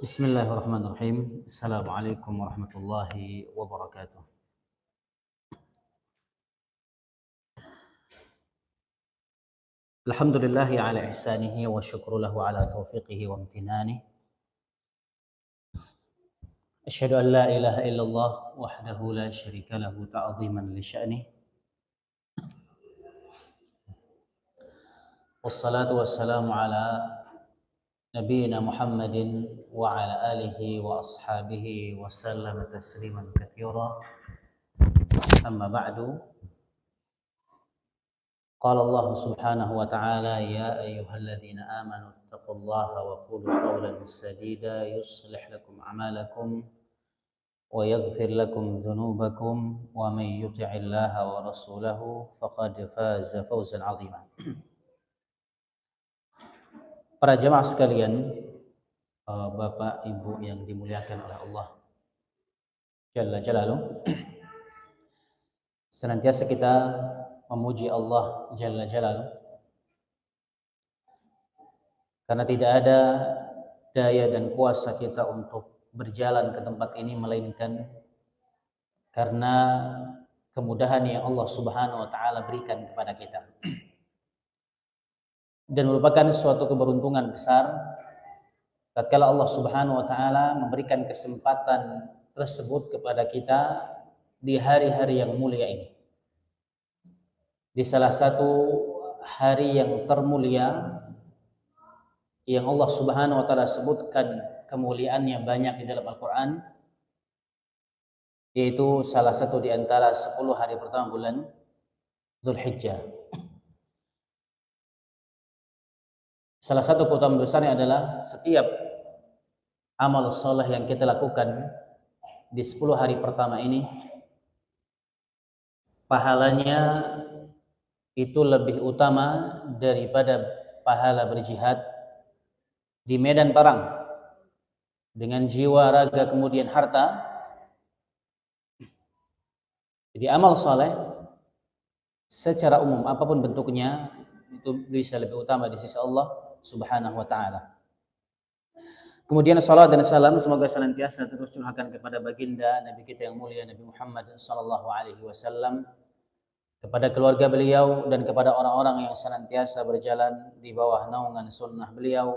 Bismillahirrahmanirrahim. Assalamualaikum warahmatullahi wabarakatuh. Alhamdulillahi ala ihsanihi wa syukru lahu ala taufiqihi wa amtinanihi. Asyhadu an la ilaha illallah wahdahu la syarika lahu ta'ziman li sya'nih. Wassalatu wassalamu ala nabiyyina Muhammadin wa ala alihi wa ashabihi wa sallam tasliman katsira. Amma ba'du. قال الله سبحانه وتعالى يا أيها الذين آمنوا اتقوا الله وقولوا قولا سديدا يصلح لكم أعمالكم ويغفر لكم ذنوبكم ومن يطع الله ورسوله فقد فاز فوزا عظيما. Para jemaah sekalian, Bapak Ibu yang dimuliakan oleh Allah Jalla Jalaluh, senantiasa kita memuji Allah Jalla Jalaluh karena tidak ada daya dan kuasa kita untuk berjalan ke tempat ini melainkan karena kemudahan yang Allah Subhanahu wa taala berikan kepada kita. Dan merupakan suatu keberuntungan besar tatkala Allah Subhanahu wa taala memberikan kesempatan tersebut kepada kita di hari-hari yang mulia ini. Di salah satu hari yang termulia yang Allah Subhanahu wa taala sebutkan kemuliaannya banyak di dalam Al-Qur'an, yaitu salah satu di antara 10 hari pertama bulan Dzulhijjah. Salah satu keutamaan besarnya adalah setiap amal soleh yang kita lakukan di 10 hari pertama ini, pahalanya itu lebih utama daripada pahala berjihad di medan perang dengan jiwa, raga, kemudian harta. Jadi amal soleh secara umum apapun bentuknya itu bisa lebih utama di sisi Allah Subhanahu wa taala. Kemudian salat dan salam semoga senantiasa terus curahkan kepada baginda Nabi kita yang mulia Nabi Muhammad sallallahu alaihi wasallam, kepada keluarga beliau dan kepada orang-orang yang senantiasa berjalan di bawah naungan sunnah beliau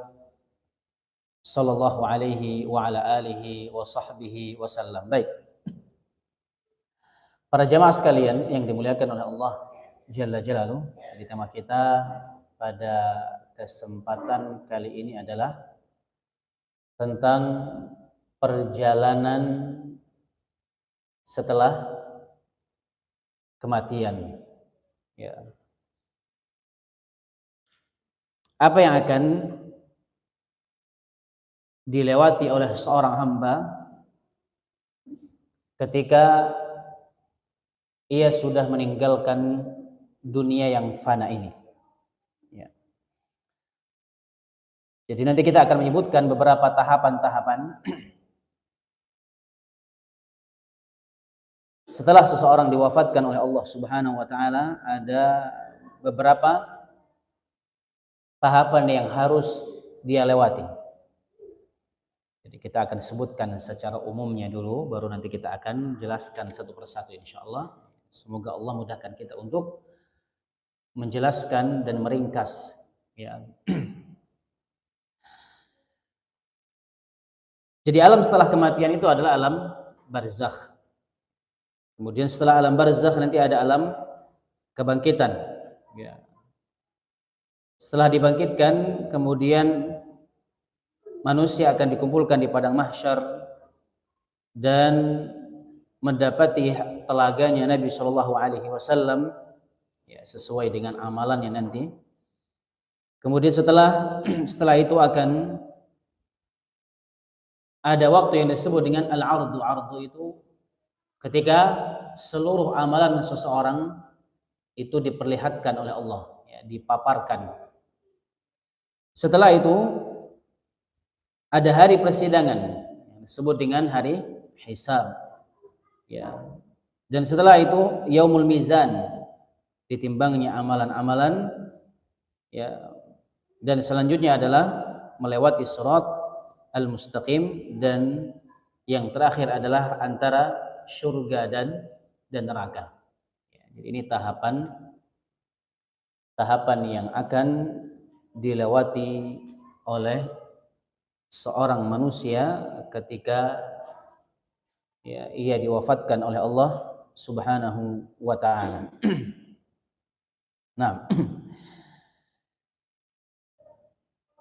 sallallahu alaihi wa ala alihi wa sahbihi wasallam. Baik. Para jamaah sekalian yang dimuliakan oleh Allah Jalla Jalaluh, di tema kita pada kesempatan kali ini adalah tentang perjalanan setelah kematian. Ya. Apa yang akan dilewati oleh seorang hamba ketika ia sudah meninggalkan dunia yang fana ini. Ya. Jadi nanti kita akan menyebutkan beberapa tahapan-tahapan setelah seseorang diwafatkan oleh Allah Subhanahu wa taala. Ada beberapa tahapan yang harus dia lewati. Jadi kita akan sebutkan secara umumnya dulu, baru nanti kita akan jelaskan satu persatu insyaallah. Semoga Allah mudahkan kita untuk menjelaskan dan meringkas, ya. Jadi alam setelah kematian itu adalah alam barzakh. Kemudian setelah alam barzakh nanti ada alam kebangkitan. Ya. Setelah dibangkitkan, kemudian manusia akan dikumpulkan di padang mahsyar dan mendapati telaganya Nabi Shallallahu Alaihi Wasallam, ya, sesuai dengan amalannya nanti. Kemudian setelah itu akan ada waktu yang disebut dengan al-ardu. Ardu itu ketika seluruh amalan seseorang itu diperlihatkan oleh Allah, ya, dipaparkan. Setelah itu ada hari persidangan yang disebut dengan hari hisab, ya. Dan setelah itu yaumul mizan, ditimbangnya amalan-amalan, ya. Dan selanjutnya adalah melewati sirat al-mustaqim, dan yang terakhir adalah antara surga dan neraka. Ya, jadi ini tahapan yang akan dilewati oleh seorang manusia ketika ya, ia diwafatkan oleh Allah Subhanahu wa taala. Nah,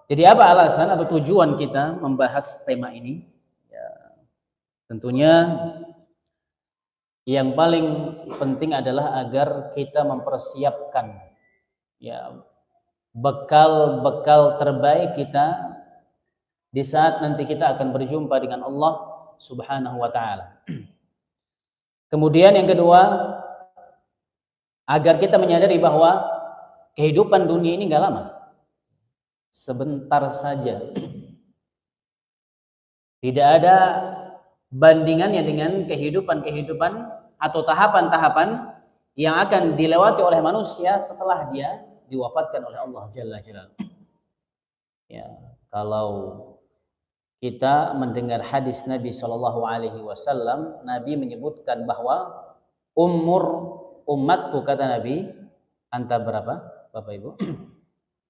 jadi apa alasan atau tujuan kita membahas tema ini? Ya, tentunya yang paling penting adalah agar kita mempersiapkan ya bekal terbaik kita di saat nanti kita akan berjumpa dengan Allah Subhanahu wa taala. Kemudian yang kedua, agar kita menyadari bahwa kehidupan dunia ini enggak lama. Sebentar saja. Tidak ada bandingannya dengan kehidupan atau tahapan-tahapan yang akan dilewati oleh manusia setelah dia diwafatkan oleh Allah Jalla Jalaluhu. Ya, kalau kita mendengar hadis Nabi Shallallahu Alaihi Wasallam, Nabi menyebutkan bahwa umatku, kata Nabi, antara berapa, Bapak Ibu?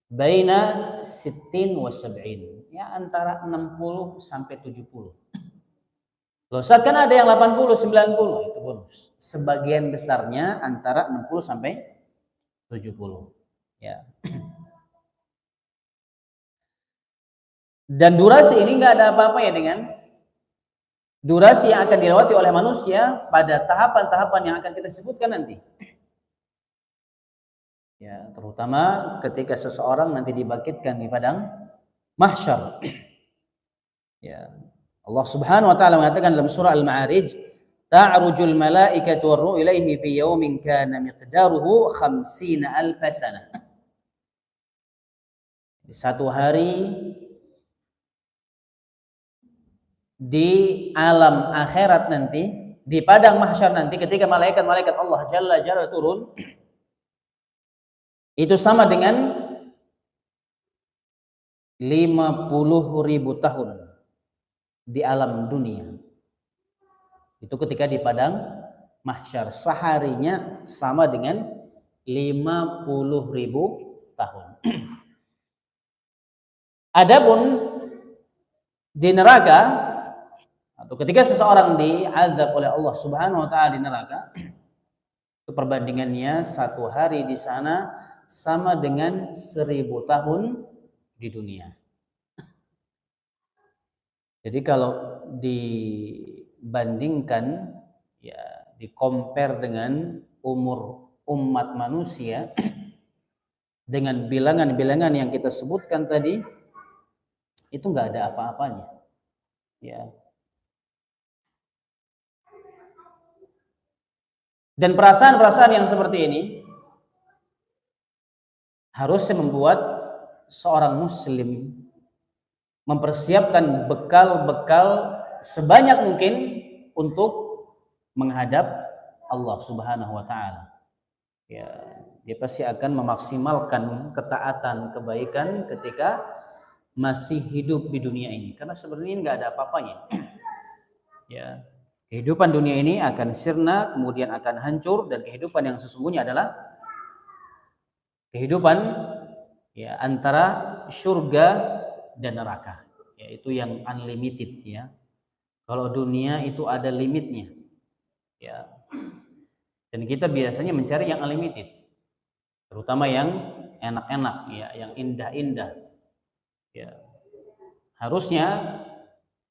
Baina sittin wa sab'in, ya antara 60 sampai 70. Loh, saat kan ada yang 80, 90, itu bonus. Sebagian besarnya antara 60 sampai 70. Ya. Dan durasi ini enggak ada apa-apa ya dengan durasi yang akan dilewati oleh manusia pada tahapan-tahapan yang akan kita sebutkan nanti. Ya, terutama ketika seseorang nanti dibangkitkan di padang mahsyar. Ya. Allah Subhanahu wa taala mengatakan dalam surah Al-Ma'arij, ta'rujul malaikatu war-ruhu ilaihi fi yaumin kana miqdaruhu 50,000 sanah. Satu hari di alam akhirat nanti, di padang mahsyar nanti, ketika malaikat-malaikat Allah Jalla Jalla turun, itu sama dengan 50.000 tahun di alam dunia. Itu ketika di padang mahsyar, seharinya sama dengan 50.000 tahun. Adapun di neraka, atau ketika seseorang diazab oleh Allah Subhanahu wa taala di neraka, itu perbandingannya satu hari di sana sama dengan 1000 tahun di dunia. Jadi kalau dibandingkan, ya di-compare dengan umur umat manusia dengan bilangan-bilangan yang kita sebutkan tadi, itu enggak ada apa-apanya. Ya. Dan perasaan-perasaan yang seperti ini harusnya membuat seorang muslim mempersiapkan bekal-bekal sebanyak mungkin untuk menghadap Allah Subhanahu wa taala. Ya, dia pasti akan memaksimalkan ketaatan, kebaikan ketika masih hidup di dunia ini, karena sebenarnya enggak ada apa-apanya. Ya. Kehidupan dunia ini akan sirna, kemudian akan hancur, dan kehidupan yang sesungguhnya adalah kehidupan ya antara surga dan neraka, yaitu yang unlimited ya. Kalau dunia itu ada limitnya. Ya. Dan kita biasanya mencari yang unlimited. Terutama yang enak-enak ya, yang indah-indah. Ya. Harusnya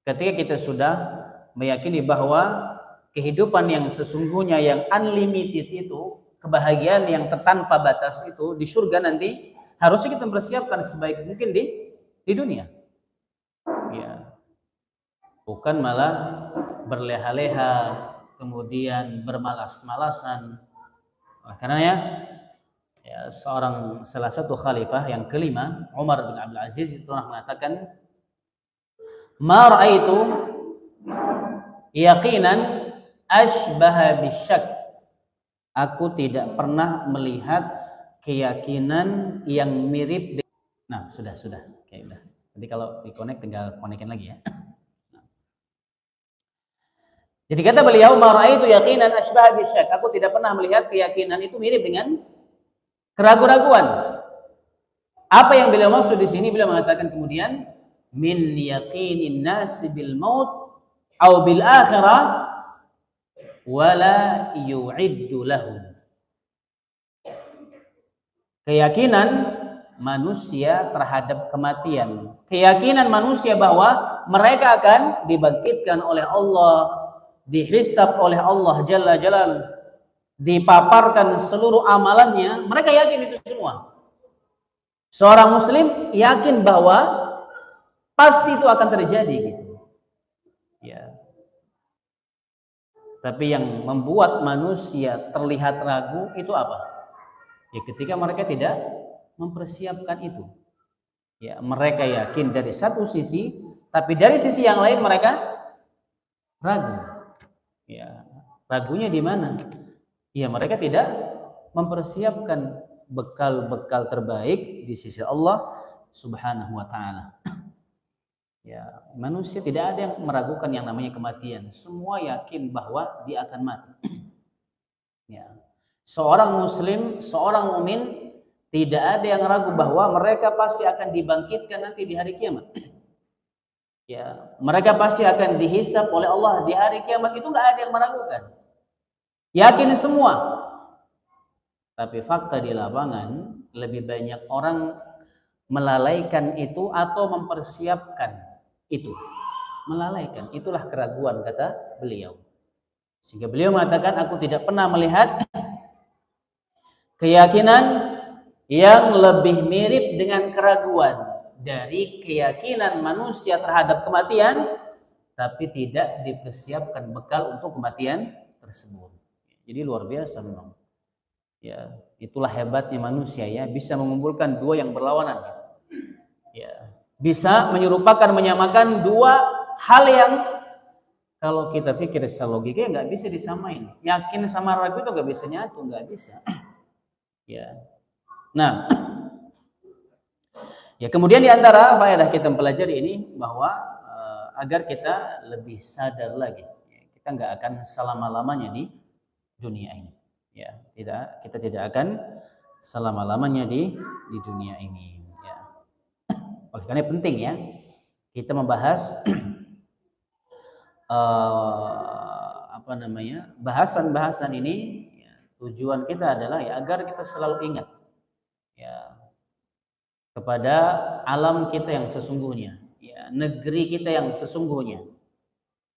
ketika kita sudah meyakini bahwa kehidupan yang sesungguhnya yang unlimited itu, kebahagiaan yang tanpa batas itu di surga nanti, harusnya kita mempersiapkan sebaik mungkin di dunia. Ya. Bukan malah berleha-leha, kemudian bermalas-malasan. Karena ya salah satu khalifah yang kelima, Umar bin Abdul Aziz, itu pernah mengatakan, "Ma ra'aitu yaqinan ashbaha bisyak." Aku tidak pernah melihat keyakinan yang mirip dengan... Nah, sudah. Oke, udah. Jadi kalau di-connect tinggal konekin lagi ya. Jadi kata beliau, "Ma ra'aitu yaqinan asbaha bisyak." Aku tidak pernah melihat keyakinan itu mirip dengan keraguan-raguan. Apa yang beliau maksud di sini? Beliau mengatakan kemudian, "Min yaqinin nasi bil maut au bil akhirah wala yu'iddu lahum." Keyakinan manusia terhadap kematian. Keyakinan manusia bahwa mereka akan dibangkitkan oleh Allah, dihisab oleh Allah Jalla Jalal, dipaparkan seluruh amalannya, mereka yakin itu semua. Seorang muslim yakin bahwa pasti itu akan terjadi gitu. Ya. Tapi yang membuat manusia terlihat ragu itu apa? Ya ketika mereka tidak mempersiapkan itu. Ya, mereka yakin dari satu sisi, tapi dari sisi yang lain mereka ragu. Ya, ragunya di mana? Ya, mereka tidak mempersiapkan bekal-bekal terbaik di sisi Allah Subhanahu wa taala. Ya, manusia tidak ada yang meragukan yang namanya kematian. Semua yakin bahwa dia akan mati. Ya. Seorang muslim, seorang mukmin tidak ada yang ragu bahwa mereka pasti akan dibangkitkan nanti di hari kiamat. Ya, mereka pasti akan dihisab oleh Allah di hari kiamat, itu nggak ada yang meragukan. Yakin semua. Tapi fakta di lapangan lebih banyak orang melalaikan itu atau mempersiapkan itu. Melalaikan, itulah keraguan kata beliau. Sehingga beliau mengatakan, aku tidak pernah melihat keyakinan yang lebih mirip dengan keraguan dari keyakinan manusia terhadap kematian, tapi tidak dipersiapkan bekal untuk kematian tersebut. Jadi luar biasa memang. Ya, itulah hebatnya manusia ya, bisa mengumpulkan dua yang berlawanan. Ya, bisa menyerupakan, menyamakan dua hal yang kalau kita pikir secara logika nggak bisa disamain. Yakin sama ragu itu nggak bisa nyatu, nggak bisa. Ya. Nah, ya kemudian di antara faedah kita mempelajari ini bahwa agar kita lebih sadar lagi, ya, kita nggak akan selama-lamanya di dunia ini. Ya, kita tidak akan selama-lamanya di dunia ini. Ya. Oleh karena penting ya kita membahas bahasan-bahasan ini. Ya, tujuan kita adalah ya agar kita selalu ingat. Ya, kepada alam kita yang sesungguhnya, ya, negeri kita yang sesungguhnya.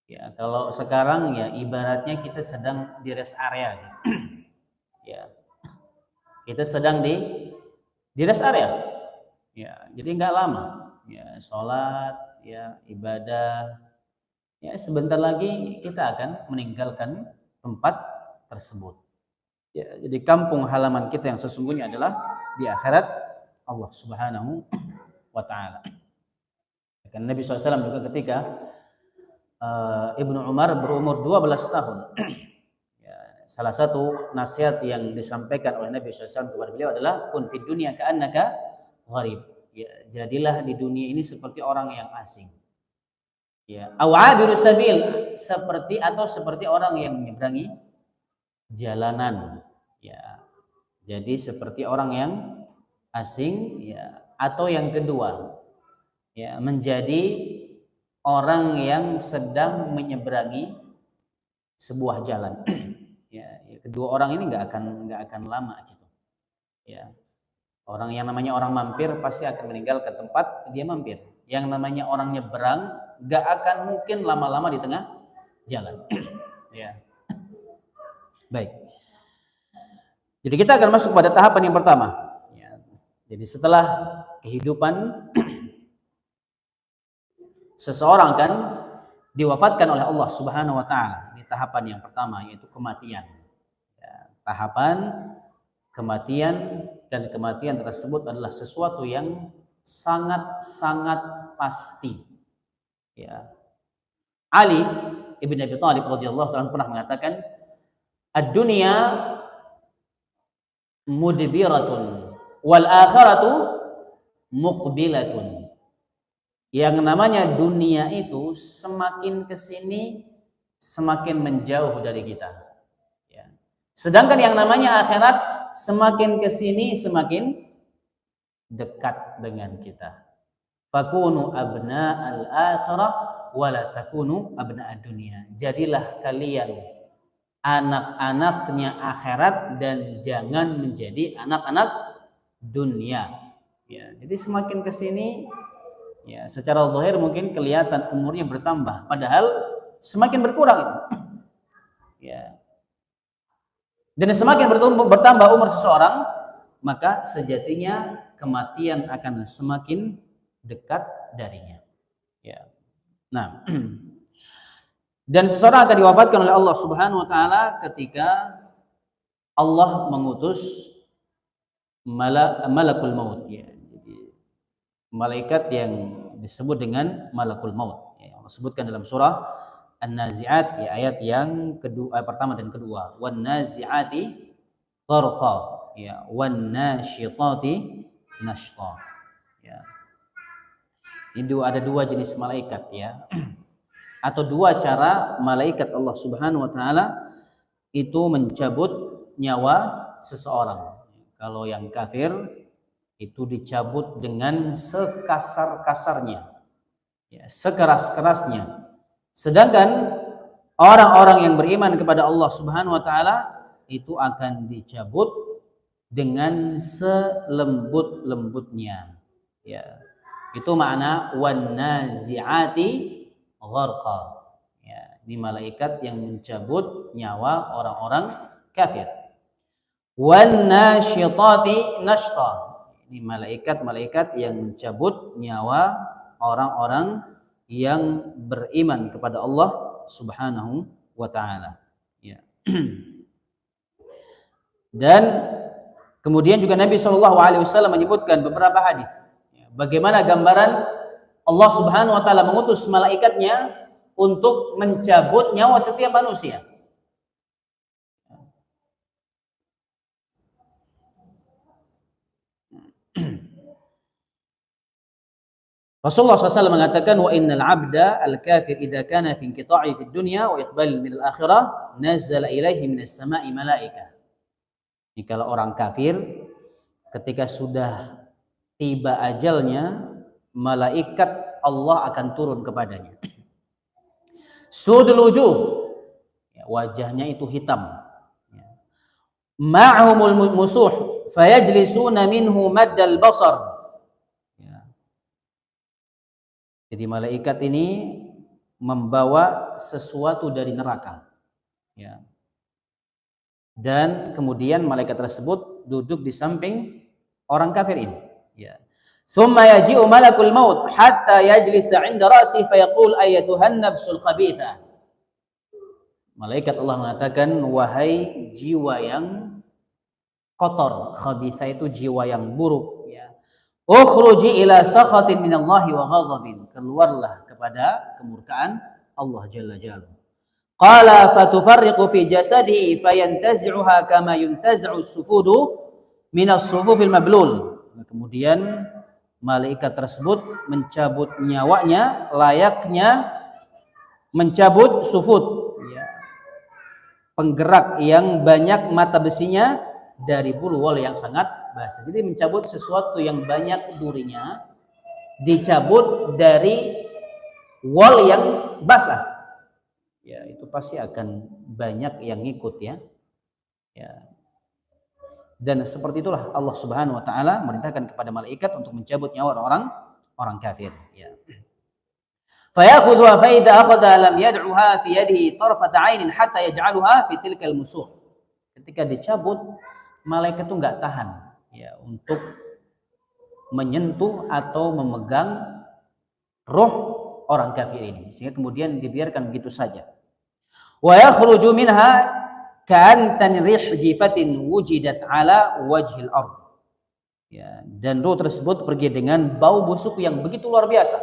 Ya, kalau sekarang ya ibaratnya kita sedang di rest area. Ya, kita sedang di rest area. Ya, jadi nggak lama. Ya, sholat, ya ibadah. Ya, sebentar lagi kita akan meninggalkan tempat tersebut. Ya, jadi kampung halaman kita yang sesungguhnya adalah di akhirat Allah Subhanahu wa taala. Kan Nabi SAW juga ketika Ibnu Umar berumur 12 tahun. Ya, salah satu nasihat yang disampaikan oleh Nabi SAW kepada beliau adalah kun fid dunya ka'annaka gharib. Ya, jadilah di dunia ini seperti orang yang asing. Ya, aw'abirus sabil, seperti orang yang menyeberangi jalanan. Ya. Jadi seperti orang yang asing ya, atau yang kedua ya menjadi orang yang sedang menyeberangi sebuah jalan. Ya, kedua orang ini nggak akan lama gitu. Ya. Orang yang namanya orang mampir pasti akan meninggalkan tempat dia mampir. Yang namanya orang nyeberang nggak akan mungkin lama-lama di tengah jalan. Ya. Baik. Jadi kita akan masuk pada tahapan yang pertama. Ya. Jadi setelah kehidupan seseorang kan diwafatkan oleh Allah Subhanahu wa taala. Ini tahapan yang pertama yaitu kematian. Ya, tahapan kematian, dan kematian tersebut adalah sesuatu yang sangat-sangat pasti. Ya. Ali ibn Abi Thalib radhiyallahu anhu pernah mengatakan, "Ad-dunya mudbiratun wal akhiratu muqbilatun." Yang namanya dunia itu semakin kesini semakin menjauh dari kita. Ya. Sedangkan yang namanya akhirat semakin kesini semakin dekat dengan kita. Fakunu abna'al akhirah wala takunu abna'ad dunia. Jadilah kalian anak-anaknya akhirat dan jangan menjadi anak-anak dunia. Ya, jadi semakin kesini ya secara zahir mungkin kelihatan umurnya bertambah, padahal semakin berkurang itu. Ya. Dan semakin bertambah umur seseorang, maka sejatinya kematian akan semakin dekat darinya. Ya. Nah, dan seseorang akan diwafatkan oleh Allah Subhanahu wa taala ketika Allah mengutus malakul maut, ya. Jadi malaikat yang disebut dengan malakul maut, ya. Allah sebutkan dalam surah An-Nazi'at, ya, ayat yang kedua, pertama dan kedua. Wan nazi'ati gharqa, ya, wan nasyitati nashta. Ya. Itu ada dua jenis malaikat, ya. Atau dua cara malaikat Allah Subhanahu wa taala itu mencabut nyawa seseorang. Kalau yang kafir itu dicabut dengan sekasar-kasarnya, ya, sekeras-kerasnya. Sedangkan orang-orang yang beriman kepada Allah Subhanahu wa taala itu akan dicabut dengan selembut-lembutnya. Ya. Itu makna wan nazi'ati gharqa. Ya, ini malaikat yang mencabut nyawa orang-orang kafir. Wan nasyitati nashta. Ini malaikat-malaikat yang mencabut nyawa orang-orang yang beriman kepada Allah Subhanahu wa taala. Ya. Dan kemudian juga Nabi SAW menyebutkan beberapa hadis, ya, bagaimana gambaran Allah Subhanahu wa taala mengutus malaikatnya untuk mencabut nyawa setiap manusia. Rasulullah SAW mengatakan, wa innal abda al-kafir idza kana fi inqita'i fid dunya wa iqbal min al-akhirah nazala ilaihi minas sama'i malaika. Ini kalau orang kafir ketika sudah tiba ajalnya, malaikat Allah akan turun kepadanya. Sudul wujuh, ya, wajahnya itu hitam. Ma'humul musuh fayajlisuna minhu maddal basar. Jadi malaikat ini membawa sesuatu dari neraka, ya. Dan kemudian malaikat tersebut duduk di samping orang kafir ini, ya. Thumma yaji'u malakul maut hatta yajlisa 'inda ra'si fayaqul ayyatuhan nafsul khabitha. Malaikat Allah mengatakan, wahai jiwa yang kotor, khabitha itu jiwa yang buruk, ya. Ukhruji ila sakhatin minallahi wa ghadabin. Keluarlah kepada kemurkaan Allah Jalla Jalaluhu. Qala fatufarriqu fi jasadihi fayantazi'uha kama yuntaz'u as-sufudu minas sufufil mablul. Kemudian malaikat tersebut mencabut nyawanya layaknya mencabut sufud, ya, penggerak yang banyak mata besinya dari bulu wol yang sangat basah. Jadi mencabut sesuatu yang banyak durinya, dicabut dari wol yang basah. Ya, itu pasti akan banyak yang ngikut, ya. Ya. Dan seperti itulah Allah Subhanahu wa taala merintahkan kepada malaikat untuk mencabut nyawa orang kafir, ya. Fa ya'khudhuha fa idza akhadha lam yad'uha fi yadihi tarfata 'ainin hatta yaj'aluha fi tilkal musuh. Ketika dicabut, malaikat itu enggak tahan, ya, untuk menyentuh atau memegang roh orang kafir ini, sehingga kemudian dibiarkan begitu saja. Wa yakhruju minha ka'antan rih jifatin wujidat ala wajhil ard. Ya, dan roh tersebut pergi dengan bau busuk yang begitu luar biasa.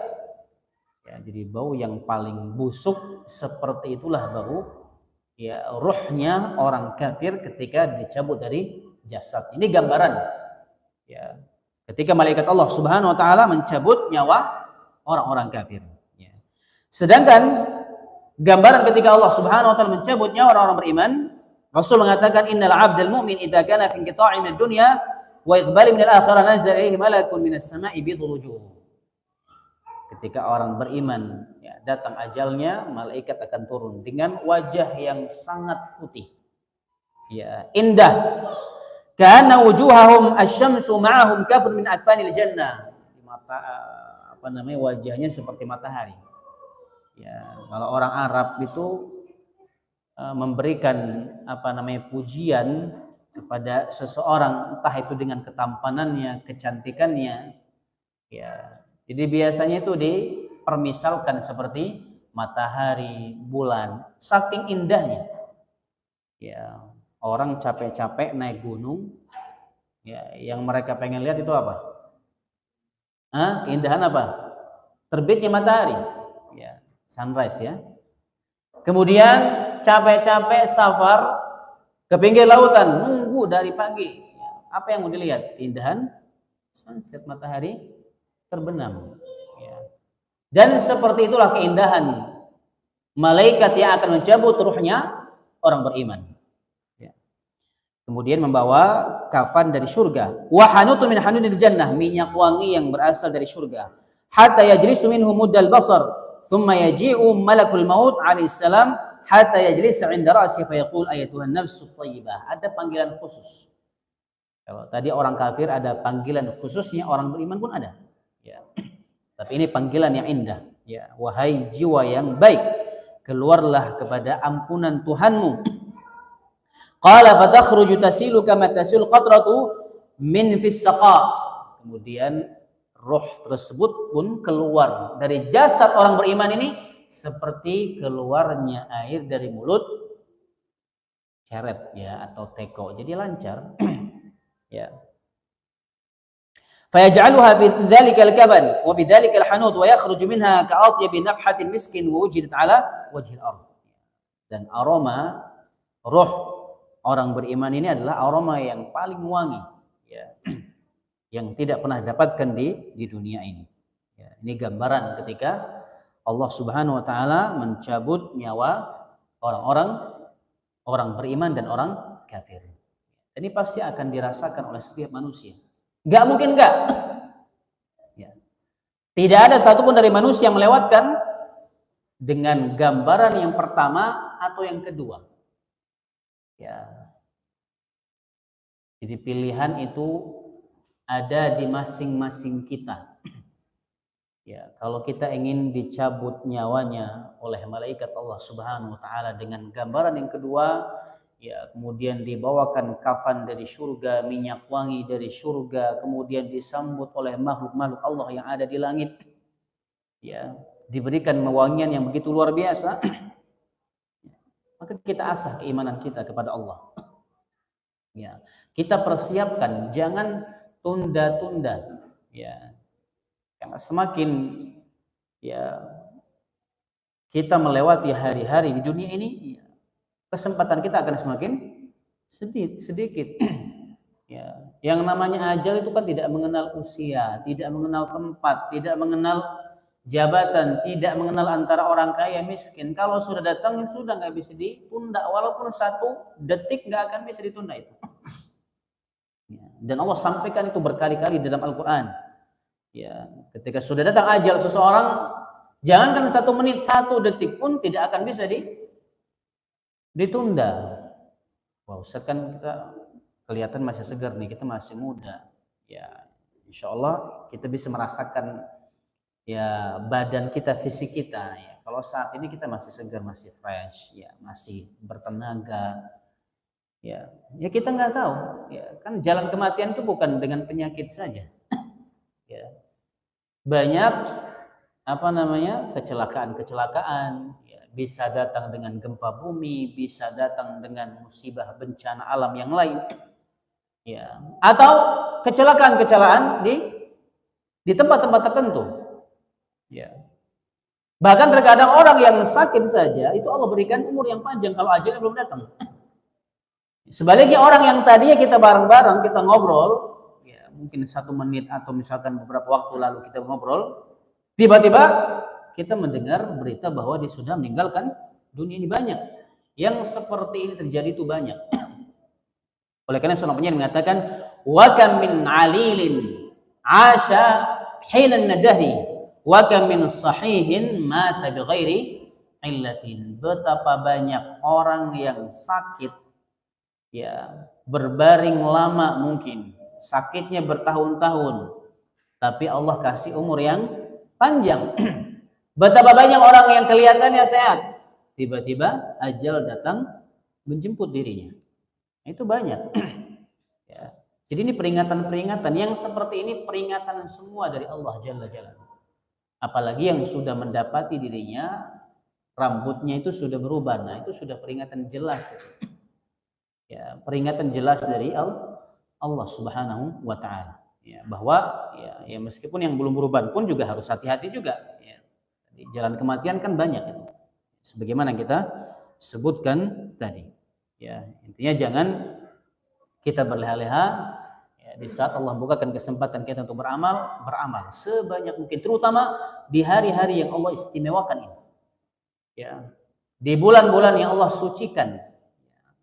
Ya, jadi bau yang paling busuk seperti itulah bau, ya, ruhnya orang kafir ketika dicabut dari jasad. Ini gambaran, ya, ketika malaikat Allah Subhanahu wa taala mencabut nyawa orang-orang kafir. Ya. Sedangkan gambaran ketika Allah Subhanahu wa taala mencabut nyawa orang-orang beriman, Rasul mengatakan innal 'abdal mu'min idza kana fi inqita'i minad dunya wa iqbali minal akhirah nazala ilaihi malakun minas sama'i bidul wujuh. Ketika orang beriman ya, datang ajalnya, malaikat akan turun dengan wajah yang sangat putih. Ya, indah. Kana wujuhahum asy-syamsu ma'ahum kafrun min akfanil jannah. Mata wajahnya seperti matahari. Ya, kalau orang Arab itu memberikan pujian kepada seseorang, entah itu dengan ketampanannya, kecantikannya, ya. Jadi biasanya itu dipermisalkan seperti matahari, bulan, saking indahnya. Ya, orang capek-capek naik gunung, ya, yang mereka pengen lihat itu apa? Keindahan apa? Terbitnya matahari, ya, sunrise ya. Kemudian capek-capek safar ke pinggir lautan, nunggu dari pagi. Ya, apa yang mau dilihat? Keindahan sunset, matahari terbenam. Ya. Dan seperti itulah keindahan malaikat yang akan mencabut ruhnya orang beriman. Ya. Kemudian membawa kafan dari surga. Wa hanutun min hanunil jannah, minyak wangi yang berasal dari surga. Hatta yajlisu minhu muddal basar, thumma yaji'u malakul maut alaihi salam hatta yajlisa 'inda ra'si fa yaqul ayatuhan nafsu thayyibah. Ada panggilan khusus. Kalau tadi orang kafir ada panggilan khususnya, orang beriman pun ada. Ya. Tapi ini panggilan yang indah. Ya, wahai jiwa yang baik, keluarlah kepada ampunan Tuhanmu. Qala fatakhruju tasilu kama tasil qatratu min fis saqa. Kemudian roh tersebut pun keluar dari jasad orang beriman ini seperti keluarnya air dari mulut ceret ya atau teko. Jadi lancar. Ya. فيجعلها في ذلك الكبن وفي ذلك الحنوط ويخرج منها كأطيب نفحة المسك ووجدت على وجه الأرض. Dan aroma roh orang beriman ini adalah aroma yang paling wangi, ya, yang tidak pernah dapatkan di dunia ini. Ya, ini gambaran ketika Allah Subhanahu Wa Taala mencabut nyawa orang beriman dan orang kafir. Ini pasti akan dirasakan oleh setiap manusia. Gak mungkin enggak. Ya. Tidak ada satupun dari manusia yang melewatkan dengan gambaran yang pertama atau yang kedua. Ya. Jadi pilihan itu ada di masing-masing kita. Ya, kalau kita ingin dicabut nyawanya oleh malaikat Allah Subhanahu wa taala dengan gambaran yang kedua, ya, kemudian dibawakan kafan dari surga, minyak wangi dari surga, kemudian disambut oleh makhluk-makhluk Allah yang ada di langit. Ya, diberikan wewangian yang begitu luar biasa. Maka kita asah keimanan kita kepada Allah. Ya, kita persiapkan, jangan tunda-tunda. Ya. Karena semakin ya kita melewati hari-hari di dunia ini, ya, kesempatan kita akan semakin sedikit. Ya, yang namanya ajal itu kan tidak mengenal usia, tidak mengenal tempat, tidak mengenal jabatan, tidak mengenal antara orang kaya miskin. Kalau sudah datang sudah nggak bisa ditunda, walaupun 1 detik nggak akan bisa ditunda itu. Ya, dan Allah sampaikan itu berkali-kali dalam Al-Quran. Ya, ketika sudah datang ajal seseorang, jangankan 1 menit, 1 detik pun tidak akan bisa ditunda. Wah, Ustaz kan kita kelihatan masih segar nih, kita masih muda. Ya, insya Allah kita bisa merasakan ya badan kita, fisik kita. Ya, kalau saat ini kita masih segar, masih fresh, ya, masih bertenaga. Ya, ya kita nggak tahu. Ya, kan jalan kematian itu bukan dengan penyakit saja. Ya. Banyak kecelakaan, ya, bisa datang dengan gempa bumi, bisa datang dengan musibah bencana alam yang lain, ya, atau kecelakaan di tempat-tempat tertentu, ya. Bahkan terkadang orang yang sakit saja itu Allah berikan umur yang panjang kalau ajalnya belum datang. Sebaliknya orang yang tadinya kita bareng-bareng, kita ngobrol, ya, mungkin 1 menit atau misalkan beberapa waktu lalu kita ngobrol, Tiba-tiba kita mendengar berita bahwa dia sudah meninggalkan dunia ini. Banyak yang seperti ini terjadi, itu banyak. Oleh karena seorang penyair mengatakan, wa kam min alilin asha hina nadahi wa kam min sahihin mata bighairi illatin. Betapa banyak orang yang sakit, ya, berbaring lama, mungkin sakitnya bertahun-tahun, tapi Allah kasih umur yang panjang. Betapa banyak orang yang kelihatannya sehat, tiba-tiba ajal datang menjemput dirinya. Itu banyak. Ya. Jadi ini peringatan-peringatan yang seperti ini, peringatan semua dari Allah Jalla Jalaluhu. Apalagi yang sudah mendapati dirinya rambutnya itu sudah berubah, nah itu sudah peringatan jelas. Ya, peringatan jelas dari Allah Subhanahu wa taala. Ya, bahwa ya meskipun yang belum berubah pun juga harus hati-hati juga. Ya. Di jalan kematian kan banyak itu. Sebagaimana kita sebutkan tadi. Ya, intinya jangan kita berleha-leha, ya, di saat Allah bukakan kesempatan kita untuk beramal sebanyak mungkin, terutama di hari-hari yang Allah istimewakan ini. Ya, di bulan-bulan yang Allah sucikan.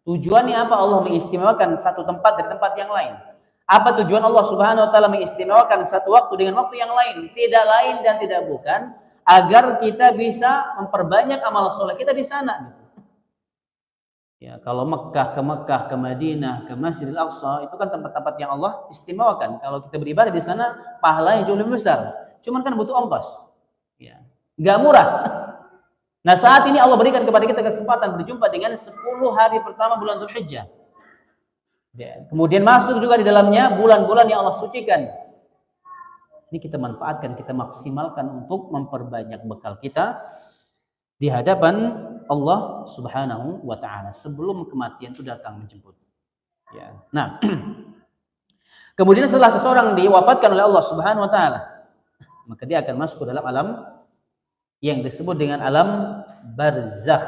Tujuannya apa Allah mengistimewakan satu tempat dari tempat yang lain? Apa tujuan Allah Subhanahu wa taala mengistimewakan satu waktu dengan waktu yang lain? Tidak lain dan tidak bukan agar kita bisa memperbanyak amal soleh kita di sana. Ya, kalau Mekah ke Madinah, ke Masjidil Aqsa, itu kan tempat-tempat yang Allah istimewakan. Kalau kita beribadah di sana, pahalanya jauh lebih besar. Cuman kan butuh ongkos. Ya, nggak murah. Nah, saat ini Allah berikan kepada kita kesempatan berjumpa dengan 10 hari pertama bulan Dzulhijjah. Ya, kemudian masuk juga di dalamnya bulan-bulan yang Allah sucikan. Ini kita manfaatkan, kita maksimalkan untuk memperbanyak bekal kita di hadapan Allah Subhanahu wa taala sebelum kematian itu datang menjemput. Ya. Nah, kemudian setelah seseorang diwafatkan oleh Allah Subhanahu wa taala, maka dia akan masuk ke dalam alam yang disebut dengan alam barzakh.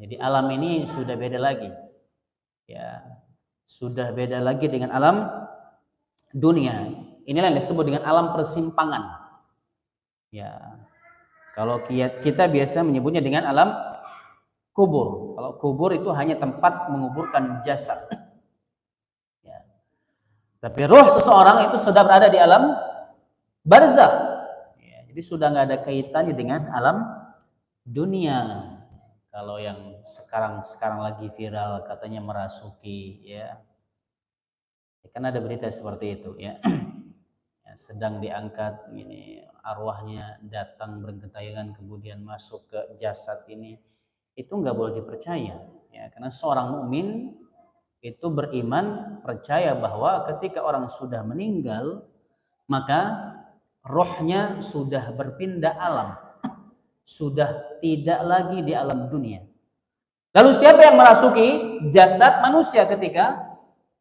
Jadi alam ini sudah beda lagi. Ya, sudah beda lagi dengan alam dunia. Inilah yang disebut dengan alam persimpangan. Ya. Kalau kita biasa menyebutnya dengan alam kubur. Kalau kubur itu hanya tempat menguburkan jasad. Ya. Tapi roh seseorang itu sudah berada di alam barzakh. Ya. Jadi sudah nggak ada kaitannya dengan alam dunia. Kalau yang sekarang lagi viral katanya merasuki, ya kan ada berita seperti itu, ya. Sedang diangkat ini, arwahnya datang bergentayangan kemudian masuk ke jasad ini, itu nggak boleh dipercaya, ya, karena seorang mukmin itu beriman, percaya bahwa ketika orang sudah meninggal maka rohnya sudah berpindah alam, sudah tidak lagi di alam dunia. Lalu siapa yang merasuki jasad manusia ketika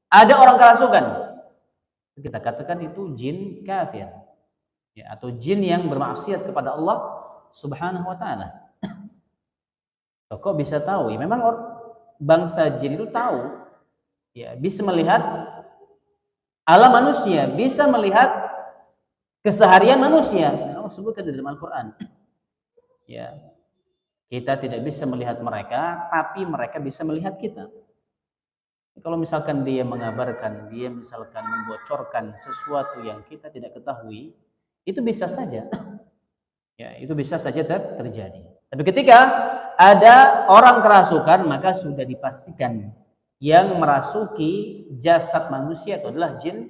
ada orang kerasukan? Kita katakan itu jin kafir, ya, atau jin yang bermaksiat kepada Allah Subhanahu wa taala. Kok bisa tahu? Ya memang bangsa jin itu tahu, ya, bisa melihat alam manusia, bisa melihat keseharian manusia. Allah sebutkan di dalam Al-Qur'an. Ya. Kita tidak bisa melihat mereka, tapi mereka bisa melihat kita. Kalau misalkan dia mengabarkan, dia misalkan membocorkan sesuatu yang kita tidak ketahui, itu bisa saja. Ya, itu bisa saja terjadi. Tapi ketika ada orang kerasukan, maka sudah dipastikan yang merasuki jasad manusia itu adalah jin.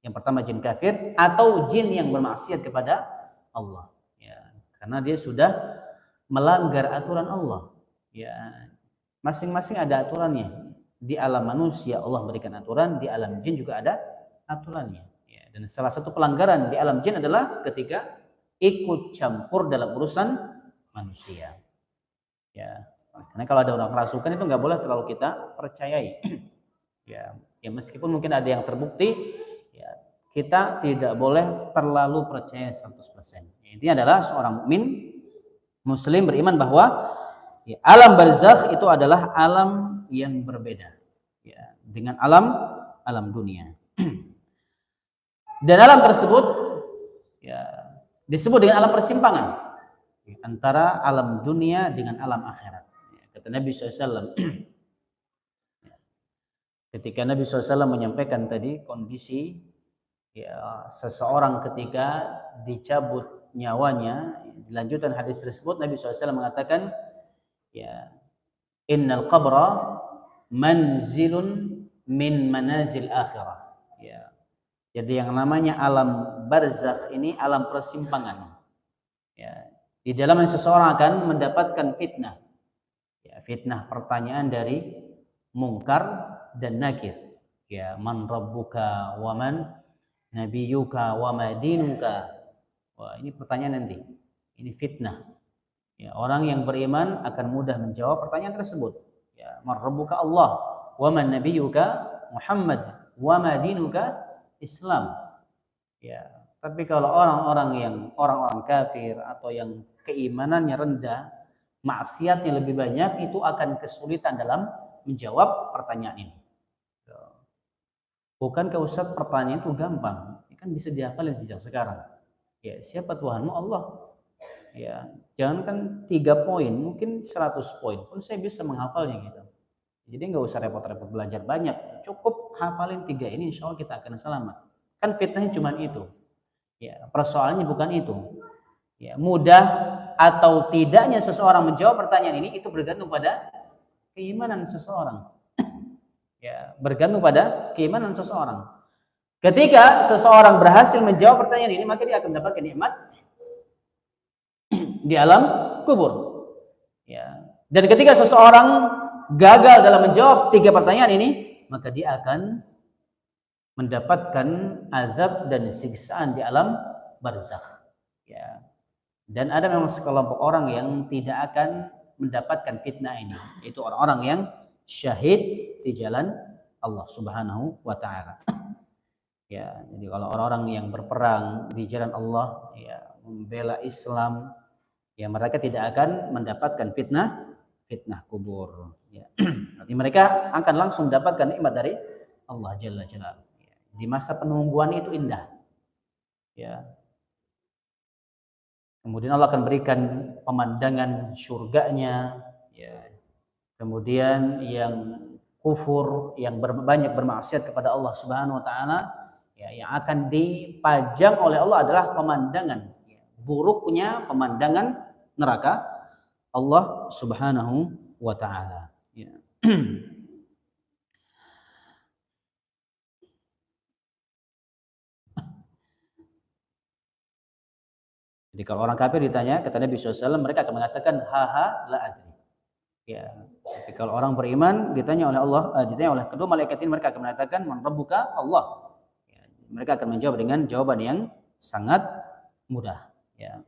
Yang pertama jin kafir atau jin yang bermaksiat kepada Allah. Ya, karena dia sudah melanggar aturan Allah. Ya, masing-masing ada aturannya. Di alam manusia Allah berikan aturan, di alam jin juga ada aturannya. Ya, dan salah satu pelanggaran di alam jin adalah ketika ikut campur dalam urusan manusia. Ya, karena kalau ada orang kerasukan itu nggak boleh terlalu kita percayai. Ya, meskipun mungkin ada yang terbukti, ya, kita tidak boleh terlalu percaya 100%. Intinya adalah seorang mukmin muslim beriman bahwa ya, alam barzakh itu adalah alam yang berbeda, ya, dengan alam dunia. Dan alam tersebut, ya, disebut dengan alam persimpangan antara alam dunia dengan alam akhirat. Kata Nabi SAW, ketika Nabi SAW menyampaikan tadi kondisi ya seseorang ketika dicabut nyawanya, dilanjutkan hadis tersebut Nabi SAW mengatakan, ya innal qabra manzilun min manazil akhirah. Ya. Jadi yang namanya alam barzakh ini alam persimpangan. Ya. Di dalamnya seseorang akan mendapatkan fitnah. Ya, fitnah pertanyaan dari mungkar dan nakir. Ya, man rabbuka wa man nabiyuka wa ma dinuka. Wah, ini pertanyaan nanti. Ini fitnah. Ya, orang yang beriman akan mudah menjawab pertanyaan tersebut. Ya, man rabbuka Allah wa man nabiyuka Muhammad wa ma dinuka Islam. Ya, tapi kalau orang-orang kafir atau yang keimanannya rendah, maksiatnya lebih banyak, itu akan kesulitan dalam menjawab pertanyaan ini. Bukankah Ustaz pertanyaan itu gampang? Kan bisa dihafalin sejak sekarang. Ya, siapa Tuhanmu? Allah. Ya, jangankan 3 poin, mungkin 100 poin pun saya bisa menghafalnya gitu. Jadi nggak usah repot-repot belajar banyak, cukup hafalin 3 ini, insya Allah kita akan selamat. Kan fitnahnya cuma itu. Ya, persoalannya bukan itu. Ya, mudah atau tidaknya seseorang menjawab pertanyaan ini itu bergantung pada keimanan seseorang. Ya, bergantung pada keimanan seseorang. Ketika seseorang berhasil menjawab pertanyaan ini, maka dia akan mendapatkan nikmat di alam kubur. Ya. Dan ketika seseorang gagal dalam menjawab 3 pertanyaan ini, maka dia akan mendapatkan azab dan siksaan di alam barzakh. Ya. Dan ada memang sekelompok orang yang tidak akan mendapatkan fitnah ini, yaitu orang-orang yang syahid di jalan Allah Subhanahu wa taala. Ya, jadi kalau orang-orang yang berperang di jalan Allah, ya, membela Islam, ya mereka tidak akan mendapatkan fitnah kubur. Ya. Nanti mereka akan langsung mendapatkan nikmat dari Allah Jalla Jalaluhu. Ya. Di masa penungguan itu indah. Ya. Kemudian Allah akan berikan pemandangan surganya. Ya. Kemudian yang kufur, yang banyak bermaksiat kepada Allah Subhanahu wa taala, ya, yang akan dipajang oleh Allah adalah pemandangan, ya, buruknya pemandangan neraka Allah Subhanahu wa taala. Ya. Jadi kalau orang kafir ditanya, kata Nabi SAW, mereka akan mengatakan haha la adri. Ya. Tapi kalau orang beriman ditanya oleh Allah, ditanya oleh kedua malaikat ini, mereka akan mengatakan man rabbuka Allah. Ya. Mereka akan menjawab dengan jawaban yang sangat mudah. Ya.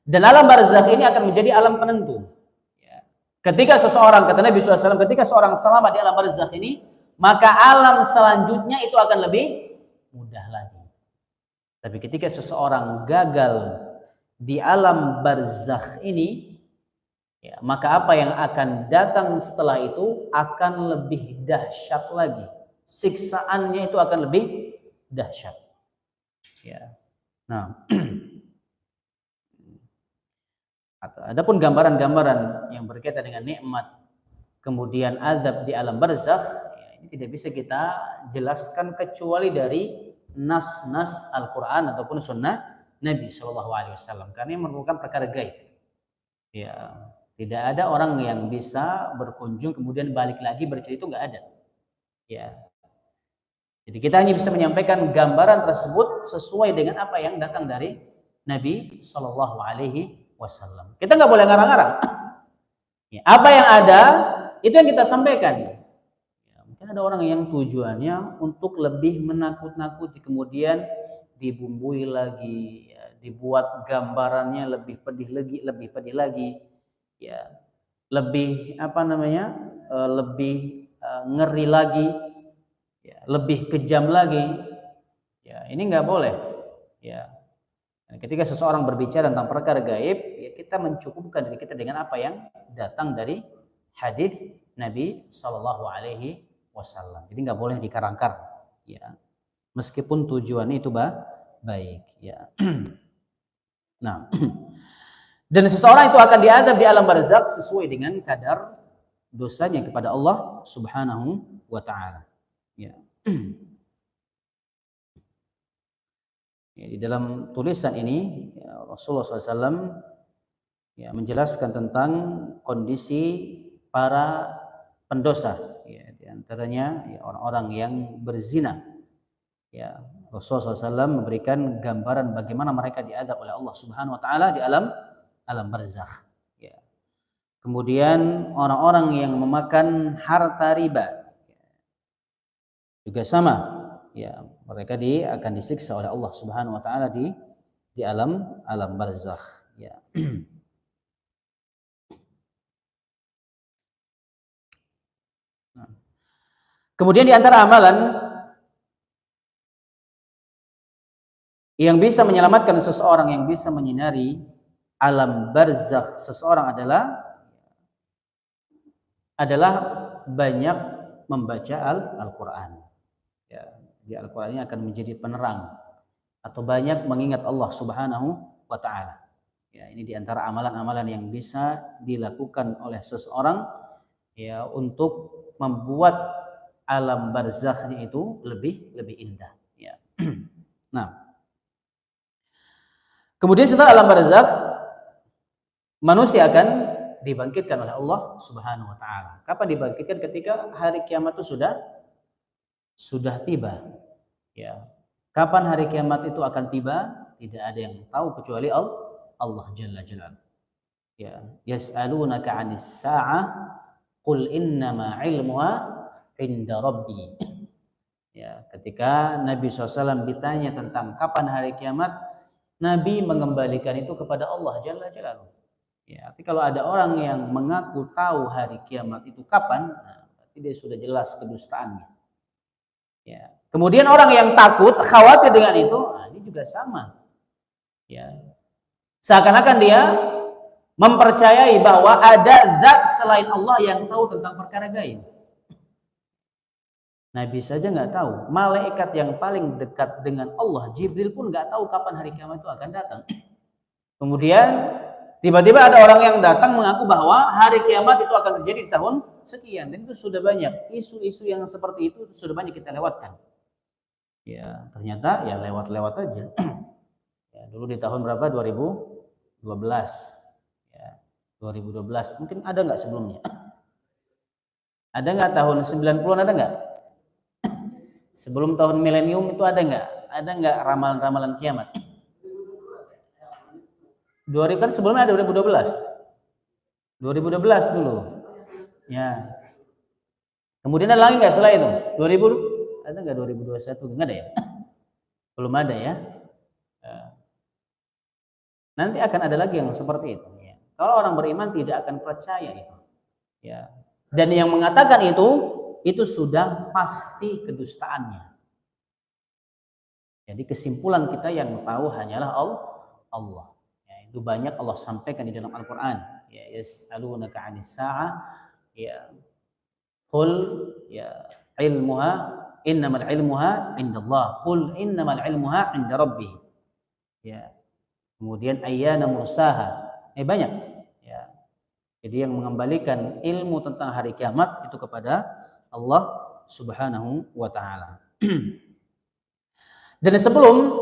Dan alam barzakh ini akan menjadi alam penentu. Ya. Ketika seseorang, kata Nabi SAW, ketika seorang selamat di alam barzakh ini, maka alam selanjutnya itu akan lebih mudah lagi. Tapi ketika seseorang gagal di alam barzakh ini, ya, maka apa yang akan datang setelah itu akan lebih dahsyat lagi. Siksaannya itu akan lebih dahsyat. Ya. Nah, adapun gambaran-gambaran yang berkaitan dengan nikmat kemudian azab di alam barzakh, ya, ini tidak bisa kita jelaskan kecuali dari nas-nas Al-Quran ataupun sunnah Nabi SAW, karena ini merupakan perkara gaib. Ya, tidak ada orang yang bisa berkunjung kemudian balik lagi bercerita, itu nggak ada. Ya, jadi kita hanya bisa menyampaikan gambaran tersebut sesuai dengan apa yang datang dari Nabi SAW. Kita nggak boleh ngarang-ngarang. Ya, apa yang ada itu yang kita sampaikan. Mungkin ada orang yang tujuannya untuk lebih menakut-nakuti, kemudian dibumbui lagi, ya, dibuat gambarannya lebih pedih lagi, ya, lebih lebih ngeri lagi, ya, lebih kejam lagi. Ya, ini nggak boleh. Ya. Dan ketika seseorang berbicara tentang perkara gaib, ya, kita mencukupkan diri kita dengan apa yang datang dari hadis Nabi SAW. Jadi nggak boleh dikarang-karang, ya. Meskipun tujuannya itu baik, ya. Nah, dan seseorang itu akan diazab di alam barzakh sesuai dengan kadar dosanya kepada Allah Subhanahu wa taala. Ya. Ya, di dalam tulisan ini ya, Rasulullah SAW ya, menjelaskan tentang kondisi para pendosa, ya, di antaranya ya, orang-orang yang berzina. Ya, Rasulullah SAW memberikan gambaran bagaimana mereka diazab oleh Allah Subhanahu Wa Taala di alam barzakh. Ya. Kemudian orang-orang yang memakan harta riba juga sama, ya mereka akan disiksa oleh Allah Subhanahu Wa Taala di alam barzakh. Ya. Kemudian di antara amalan yang bisa menyelamatkan seseorang, yang bisa menyinari alam barzakh seseorang adalah banyak membaca Al-Qur'an. Ya, di Al-Qur'an ini akan menjadi penerang atau banyak mengingat Allah Subhanahu wa taala. Ya, ini di antara amalan-amalan yang bisa dilakukan oleh seseorang ya untuk membuat alam barzakhnya itu lebih indah. Ya. Nah, kemudian setelah alam barzakh, manusia akan dibangkitkan oleh Allah Subhanahu wa taala. Kapan dibangkitkan? Ketika hari kiamat itu sudah tiba. Ya. Kapan hari kiamat itu akan tiba? Tidak ada yang tahu kecuali Allah Jalla Jalaluhu. Ya, yas'alunaka 'anis sa'ah qul innama 'ilmuha 'inda rabbi. Ya, ketika Nabi SAW ditanya tentang kapan hari kiamat, Nabi mengembalikan itu kepada Allah Jalla Jalaluhu. Ya, tapi kalau ada orang yang mengaku tahu hari kiamat itu kapan, nah, berarti dia sudah jelas kedustaannya. Ya. Kemudian orang yang takut, khawatir dengan itu, nah ini juga sama. Ya. Seakan-akan dia mempercayai bahwa ada zat selain Allah yang tahu tentang perkara gaib. Nabi saja nggak tahu. Malaikat yang paling dekat dengan Allah, Jibril pun nggak tahu kapan hari kiamat itu akan datang. Kemudian tiba-tiba ada orang yang datang mengaku bahwa hari kiamat itu akan terjadi di tahun sekian, dan itu sudah banyak isu-isu yang seperti itu sudah banyak kita lewatkan. Ya, ternyata ya lewat-lewat aja. Ya, dulu di tahun berapa? 2012. Ya, 2012. Mungkin ada nggak sebelumnya? Ada nggak tahun 90-an, ada nggak? Sebelum tahun milenium itu ada nggak? Ada nggak ramalan-ramalan kiamat? 2000 kan sebelumnya ada 2012. 2012 dulu. Ya. Kemudian ada lagi nggak setelah itu? 2000 ada nggak 2021? Nggak ada ya? Belum ada ya. Nanti akan ada lagi yang seperti itu. Ya. Kalau orang beriman tidak akan percaya itu. Ya. Dan yang mengatakan itu sudah pasti kedustaannya. Jadi kesimpulan kita yang tahu hanyalah Allah. Ya, itu banyak Allah sampaikan di dalam Al-Quran. Ya, yas'alunaka 'anis sa'ah. Ya, qul ya ilmuha innamal ilmuha 'indallah. Qul innamal ilmuha 'inda rabbih. Ya. Kemudian ayyana mursaha. Banyak. Ya. Jadi yang mengembalikan ilmu tentang hari kiamat itu kepada Allah Subhanahu wa taala. Dan sebelum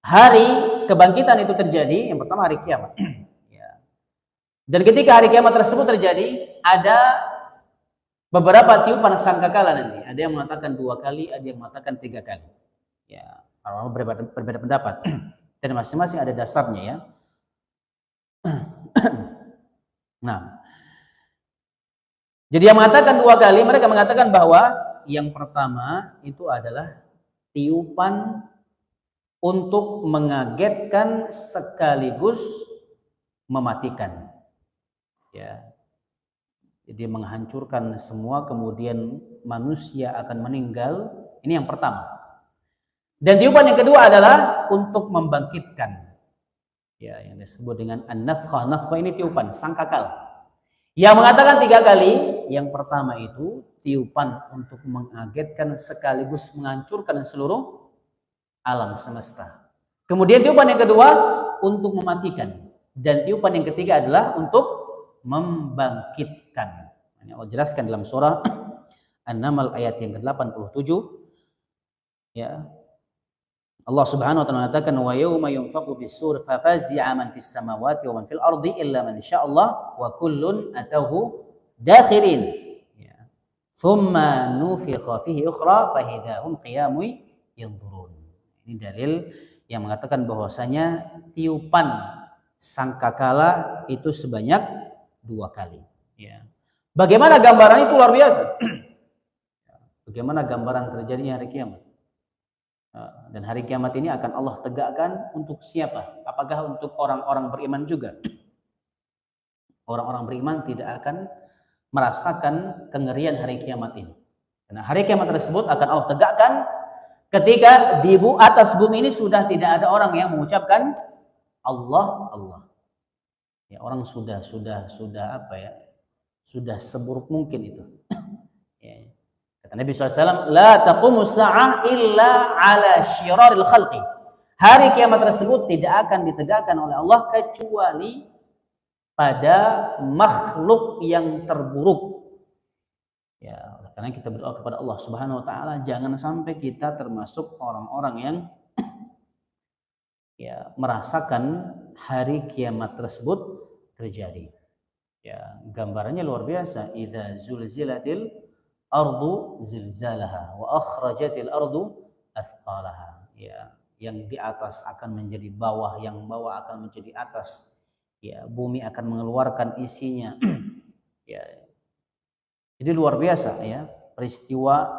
hari kebangkitan itu terjadi, yang pertama hari kiamat. Ya. Dan ketika hari kiamat tersebut terjadi, ada beberapa tiupan sangkakala nanti. Ada yang mengatakan 2 kali, ada yang mengatakan 3 kali. Ya, berbeda pendapat. Dan masing-masing ada dasarnya ya. Nah, jadi yang mengatakan 2 kali, mereka mengatakan bahwa yang pertama itu adalah tiupan untuk mengagetkan sekaligus mematikan. Ya. Jadi menghancurkan semua, kemudian manusia akan meninggal. Ini yang pertama. Dan tiupan yang kedua adalah untuk membangkitkan. Ya, yang disebut dengan an-nafkhah. Nafkhah ini tiupan, sangkakala. Yang mengatakan 3 kali, yang pertama itu tiupan untuk mengagetkan sekaligus menghancurkan seluruh alam semesta. Kemudian tiupan yang kedua untuk mematikan, dan tiupan yang ketiga adalah untuk membangkitkan. Ini Allah jelaskan dalam surah An-Naml ayat yang ke-87, ya. Allah Subhanahu wa taala mengatakan wa yauma yunfakhu fis-sur fa fazi'a man fis samawati wa man fil ardi illa man sya'allah wa kullun atahu dakhirin. Ya. Thumma nufikha fihi ukhra fa idahum qiyamun yanzurun. Ini dalil yang mengatakan bahwasanya tiupan sangkakala itu sebanyak 2 kali. Ya. Bagaimana gambaran itu luar biasa. Bagaimana gambaran terjadinya hari kiamat. Dan hari kiamat ini akan Allah tegakkan untuk siapa? Apakah untuk orang-orang beriman juga? Orang-orang beriman tidak akan merasakan kengerian hari kiamat ini. Karena hari kiamat tersebut akan Allah tegakkan ketika di atas bumi ini sudah tidak ada orang yang mengucapkan Allah, Allah. Ya, orang sudah apa ya? Sudah seburuk mungkin itu. Ya. Kata Nabi SAW, la taqumu sa'ah illa ala syiraril khalqi. Hari kiamat tersebut tidak akan ditegakkan oleh Allah kecuali pada makhluk yang terburuk. Ya, karena kita berdoa kepada Allah Subhanahu wa taala jangan sampai kita termasuk orang-orang yang ya merasakan hari kiamat tersebut terjadi. Ya, gambarannya luar biasa. Idza zulzilatil ardu zilzalaha wa akhrajatil ardu athqalaha. Ya, yang di atas akan menjadi bawah, yang bawah akan menjadi atas. Ya, bumi akan mengeluarkan isinya. Ya. Jadi luar biasa ya, peristiwa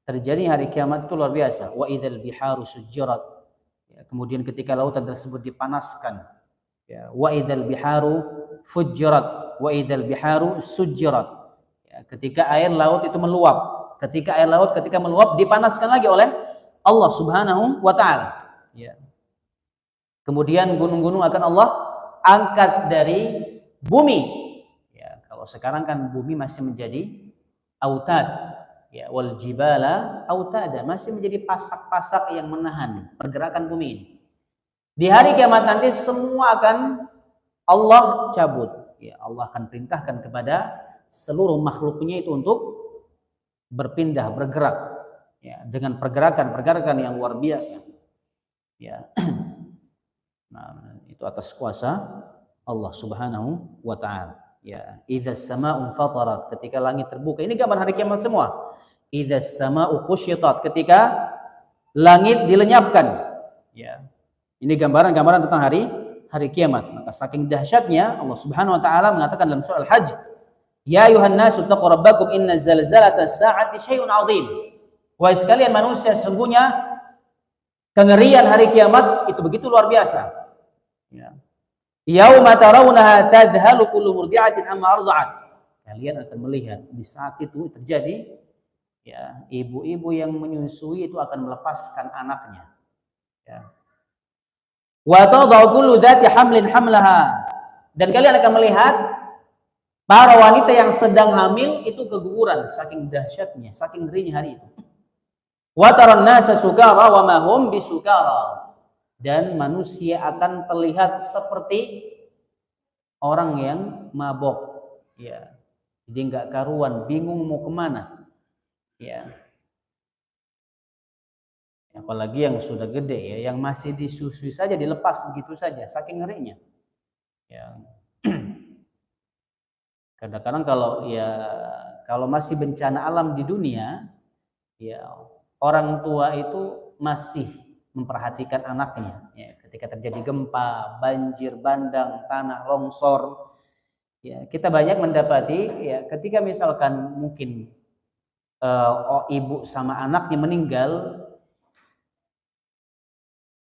terjadi hari kiamat itu luar biasa. Wa idzal biharu sujjirat. Ya, kemudian ketika lautan tersebut dipanaskan. Ya, wa idzal biharu fujjirat, wa idzal biharu sujjirat. Ketika air laut itu meluap, ketika meluap dipanaskan lagi oleh Allah Subhanahu wa taala. Ya. Kemudian gunung-gunung akan Allah angkat dari bumi. Ya, kalau sekarang kan bumi masih menjadi autad, ya, wal jibala autada, masih menjadi pasak-pasak yang menahan pergerakan bumi ini. Di hari kiamat nanti semua akan Allah cabut. Ya, Allah akan perintahkan kepada seluruh makhluknya itu untuk berpindah, bergerak, ya, dengan pergerakan yang luar biasa. Ya. Nah, itu atas kuasa Allah Subhanahu wa taala. Ya, idzas samaa'u fatarat, ketika langit terbuka. Ini gambar hari kiamat semua. Idzas samaa'u khusyitat, ketika langit dilenyapkan. Ya. Ini gambaran-gambaran tentang hari kiamat. Maka saking dahsyatnya Allah Subhanahu wa taala mengatakan dalam surah Al-Hajj, ya ayuhan nasu taqu rabbakum inna zalzalata sa'ati syai'un 'adzim. Wahai sekalian manusia, sesungguhnya kengerian hari kiamat itu begitu luar biasa. Ya. Yauma tarawunaha tadhalu kullu murdi'atin amma arda'at. Kalian akan melihat di saat itu terjadi, ya, ibu-ibu yang menyusui itu akan melepaskan anaknya. Ya. Wa tad'u kullu dzati hamlin hamlaha. Dan kalian akan melihat para wanita yang sedang hamil itu keguguran saking dahsyatnya, saking ngerinya hari itu. Wa taran nasa sukara wa ma hum bisukara. Dan manusia akan terlihat seperti orang yang mabok. Ya. Jadi enggak karuan, bingung mau kemana. Ya. Apalagi yang sudah gede ya, yang masih disusui saja dilepas begitu saja, saking ngerinya. Ya. Kadang-kadang kalau masih bencana alam di dunia, ya orang tua itu masih memperhatikan anaknya. Ya, ketika terjadi gempa, banjir bandang, tanah longsor, ya kita banyak mendapati ya ketika misalkan mungkin ibu sama anaknya meninggal,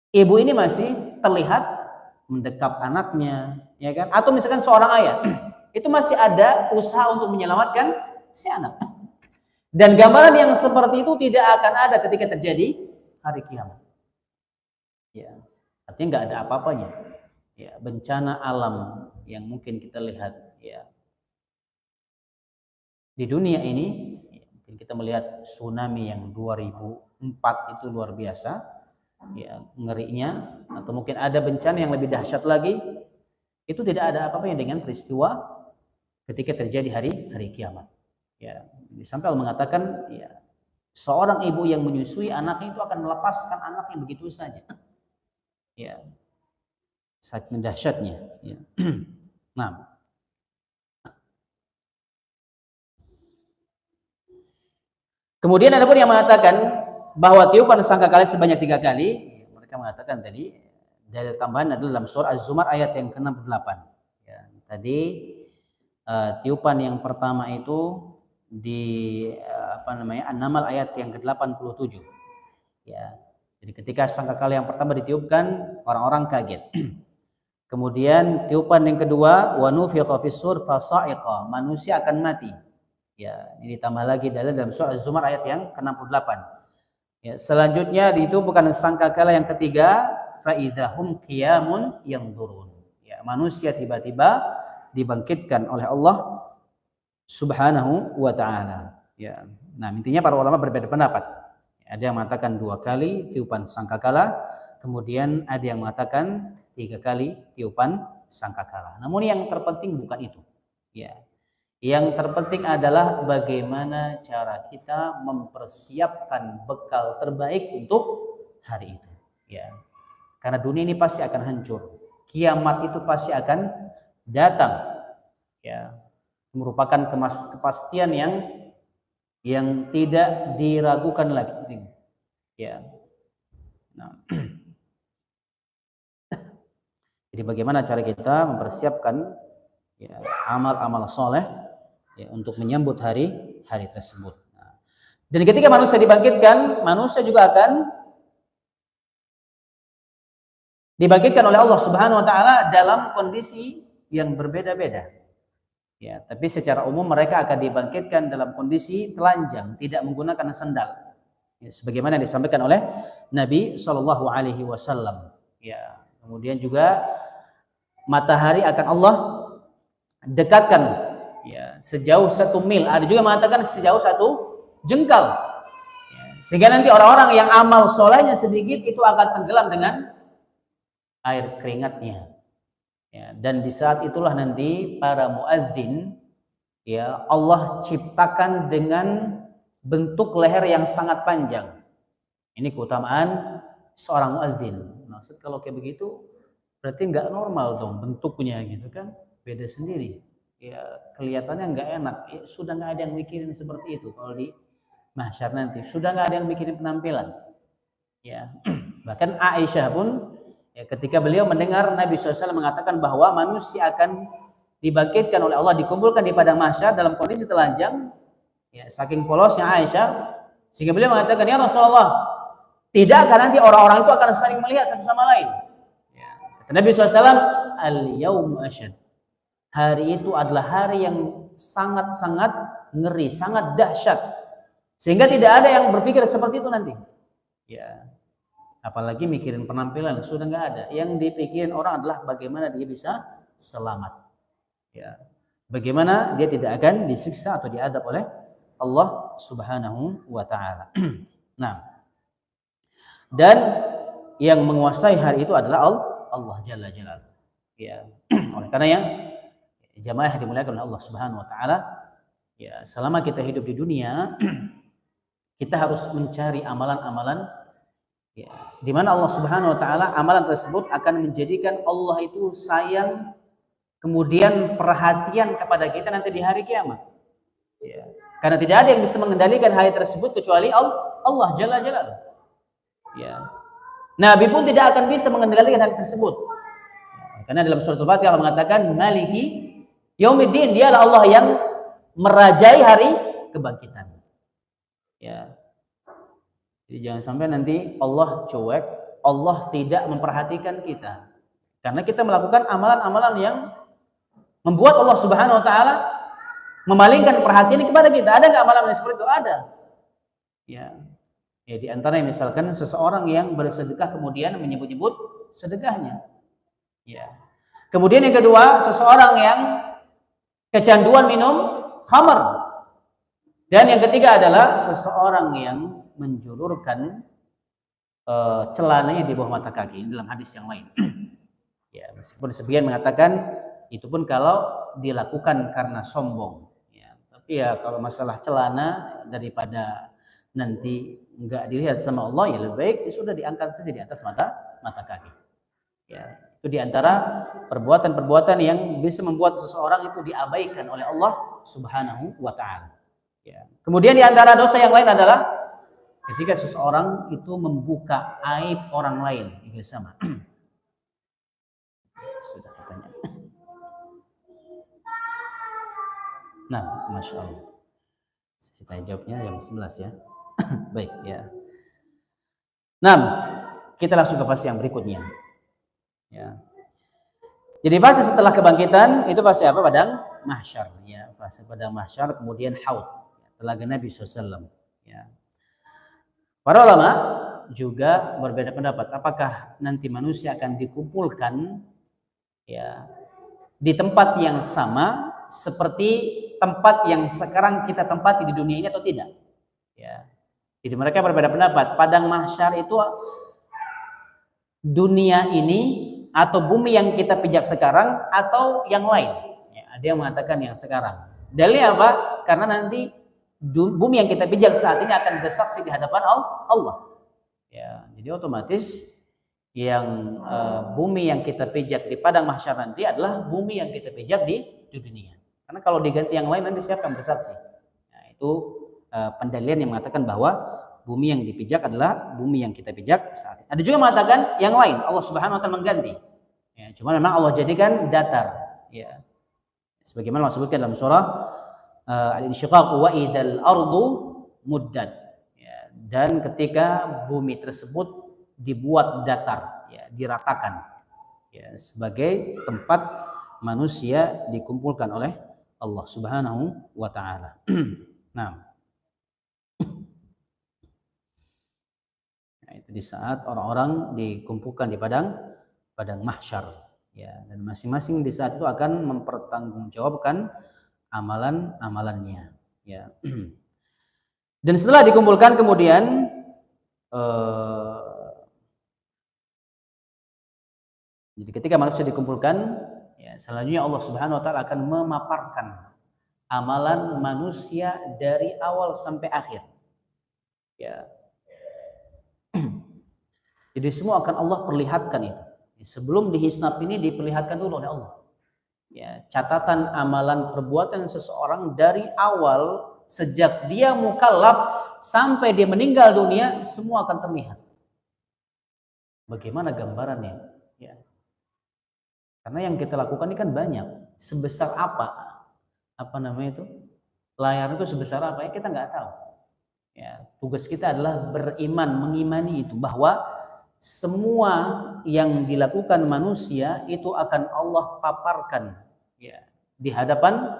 ibu ini masih terlihat mendekap anaknya, ya kan? Atau misalkan seorang ayah itu masih ada usaha untuk menyelamatkan si anak. Dan gambaran yang seperti itu tidak akan ada ketika terjadi hari kiamat. Ya, artinya nggak ada apa-apanya. Ya, bencana alam yang mungkin kita lihat ya di dunia ini, ya, mungkin kita melihat tsunami yang 2004 itu luar biasa. ya ngerinya, atau mungkin ada bencana yang lebih dahsyat lagi, itu tidak ada apa-apanya dengan peristiwa ketika terjadi hari kiamat. Ya, sampai Allah mengatakan, ya, seorang ibu yang menyusui anaknya itu akan melepaskan anaknya begitu saja. Ya, saking dahsyatnya. Ya. Nah, kemudian ada pun yang mengatakan bahwa tiupan sangkakala sebanyak 3 kali. Mereka mengatakan tadi dalil tambahan adalah dalam surah Az-Zumar ayat yang ke-68. Ya, tadi tiupan yang pertama itu di An-Naml ayat yang ke-87. Ya. Jadi ketika sangkakala yang pertama ditiupkan, orang-orang kaget. Kemudian tiupan yang kedua, wa nufikha fis-sur fasa'iqa, manusia akan mati. Ya, ini ditambah lagi dalam surah Az-Zumar ayat yang ke-68. Ya, selanjutnya ditiupkan sangkakala yang ketiga, fa idzahum qiyamun yanzurun. Ya, manusia tiba-tiba dibangkitkan oleh Allah Subhanahu wa taala. Ya. Nah, intinya para ulama berbeda pendapat. Ada yang mengatakan 2 kali tiupan sangkakala, kemudian ada yang mengatakan 3 kali tiupan sangkakala. Namun yang terpenting bukan itu. Ya. Yang terpenting adalah bagaimana cara kita mempersiapkan bekal terbaik untuk hari itu. Ya. Karena dunia ini pasti akan hancur. Kiamat itu pasti akan datang. Ya. Merupakan kepastian yang tidak diragukan lagi. Ya. Nah. Jadi bagaimana cara kita mempersiapkan ya, amal-amal soleh ya, untuk menyambut hari tersebut. Nah, dan ketika manusia dibangkitkan, manusia juga akan dibangkitkan oleh Allah Subhanahu wa taala dalam kondisi yang berbeda-beda. Ya, tapi secara umum mereka akan dibangkitkan dalam kondisi telanjang, tidak menggunakan sandal. Ya, sebagaimana disampaikan oleh Nabi Shallallahu alaihi wasallam. Ya, kemudian juga matahari akan Allah dekatkan ya, sejauh 1 mil. Ada juga mengatakan sejauh 1 jengkal. Ya, sehingga nanti orang-orang yang amal solehnya sedikit itu akan tenggelam dengan air keringatnya. Ya, dan di saat itulah nanti para muadzin ya Allah ciptakan dengan bentuk leher yang sangat panjang. Ini keutamaan seorang muadzin. Maksud kalau kayak begitu berarti nggak normal dong bentuknya gitu kan, beda sendiri. Ya kelihatannya nggak enak. Ya, sudah nggak ada yang mikirin seperti itu kalau di mahsyar nanti. Sudah nggak ada yang mikirin penampilan. Ya bahkan Aisyah pun ya, ketika beliau mendengar Nabi SAW mengatakan bahwa manusia akan dibangkitkan oleh Allah, dikumpulkan di padang mahsyar dalam kondisi telanjang, ya, saking polosnya Aisyah, sehingga beliau mengatakan, ya Rasulullah, tidakkah nanti orang-orang itu akan saling melihat satu sama lain? Ya, kata Nabi SAW, al-yawmu asyad. Hari itu adalah hari yang sangat-sangat ngeri, sangat dahsyat, sehingga tidak ada yang berpikir seperti itu nanti. Ya. Apalagi mikirin penampilan, sudah nggak ada. Yang dipikirin orang adalah bagaimana dia bisa selamat. Ya. Bagaimana dia tidak akan disiksa atau diadab oleh Allah Subhanahu wa taala. Nah. Dan yang menguasai hari itu adalah Allah Jalla Jalaluhu. Ya. Oleh karenanya jamaah yang dimuliakan oleh Allah Subhanahu wa taala, ya, selama kita hidup di dunia, kita harus mencari amalan-amalan ya, di mana Allah Subhanahu wa taala amalan tersebut akan menjadikan Allah itu sayang, kemudian perhatian kepada kita nanti di hari kiamat. Ya. Karena tidak ada yang bisa mengendalikan hari tersebut kecuali Allah Jalla Jalaluhu. Ya. Nabi pun tidak akan bisa mengendalikan hari tersebut. Ya. Karena dalam surat Al-Fatihah Allah mengatakan Maliki Yaumiddin, dialah Allah yang merajai hari kebangkitan. Ya. Jadi jangan sampai nanti Allah cuek, Allah tidak memperhatikan kita. Karena kita melakukan amalan-amalan yang membuat Allah Subhanahu wa taala memalingkan perhatian kepada kita. Ada nggak amalan yang seperti itu? Ada. Ya. Ya di antaranya misalkan seseorang yang bersedekah kemudian menyebut-nyebut sedekahnya. Ya. Kemudian yang kedua, seseorang yang kecanduan minum khamar. Dan yang ketiga adalah seseorang yang menjulurkan celananya di bawah mata kaki dalam hadis yang lain. Ya, meskipun sebagian mengatakan itu pun kalau dilakukan karena sombong. Ya, tapi ya kalau masalah celana daripada nanti enggak dilihat sama Allah, ya lebih baik sudah diangkat saja di atas mata kaki. Ya, itu diantara perbuatan-perbuatan yang bisa membuat seseorang itu diabaikan oleh Allah Subhanahu wa Ta'ala. Ya. Kemudian diantara dosa yang lain adalah ketika seseorang itu membuka aib orang lain, itu sama. Sudah katanya. Nah, Masya Allah. Saya jawabnya jam 11 ya. Baik ya. Nah, kita langsung ke fase yang berikutnya. Ya. Jadi fase setelah kebangkitan itu fase apa? Padang mahsyar. Ya, fase padang mahsyar, kemudian haud, telaga Nabi SAW. Ya. Para ulama juga berbeda pendapat. Apakah nanti manusia akan dikumpulkan ya di tempat yang sama seperti tempat yang sekarang kita tempati di dunia ini atau tidak? Ya. Jadi mereka berbeda pendapat. Padang mahsyar itu dunia ini atau bumi yang kita pijak sekarang atau yang lain. Ya, ada yang mengatakan yang sekarang. Dalilnya apa? Karena nanti bumi yang kita pijak saat ini akan bersaksi di hadapan Allah. Ya, jadi otomatis yang bumi yang kita pijak di padang mahsyar nanti adalah bumi yang kita pijak di dunia. Karena kalau diganti yang lain nanti siapa yang bersaksi? Nah, itu pendalilan yang mengatakan bahwa bumi yang dipijak adalah bumi yang kita pijak saat ini. Ada juga mengatakan yang lain, Allah Subhanahu wa Ta'ala mengganti. Ya, cuma memang Allah jadikan datar. Ya. Sebagaimana Allah sebutkan dalam surah Al-Insyiqaq, wa idal ardu muddat. Ya, dan ketika bumi tersebut dibuat datar, ya, diratakan, ya, sebagai tempat manusia dikumpulkan oleh Allah Subhanahu wa Ta'ala. Nah, itu di saat orang-orang dikumpulkan di padang mahsyar, ya, dan masing-masing di saat itu akan mempertanggungjawabkan amalan-amalannya, ya. Dan setelah dikumpulkan kemudian jadi ketika manusia dikumpulkan, ya, selanjutnya Allah Subhanahu wa Ta'ala akan memaparkan amalan manusia dari awal sampai akhir, ya. Jadi semua akan Allah perlihatkan itu. Sebelum dihisab ini diperlihatkan dulu oleh Allah. Ya, catatan amalan perbuatan seseorang dari awal sejak dia mukallaf sampai dia meninggal dunia semua akan terlihat. Bagaimana gambarannya? Ya. Karena yang kita lakukan ini kan banyak. Sebesar apa? Apa namanya itu? Layar itu sebesar apa? Ya kita nggak tahu. Ya, tugas kita adalah beriman, mengimani itu bahwa semua yang dilakukan manusia itu akan Allah paparkan, ya, di hadapan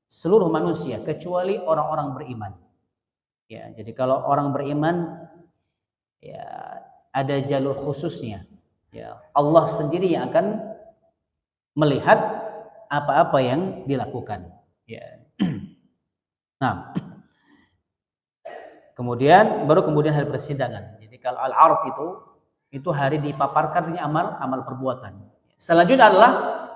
seluruh manusia kecuali orang-orang beriman. Ya, jadi kalau orang beriman, ya, ada jalur khususnya. Ya, Allah sendiri yang akan melihat apa-apa yang dilakukan. Ya. Nah, baru kemudian hari persidangan. Jadi kalau al-ard itu hari dipaparkan amal perbuatan. Selanjutnya adalah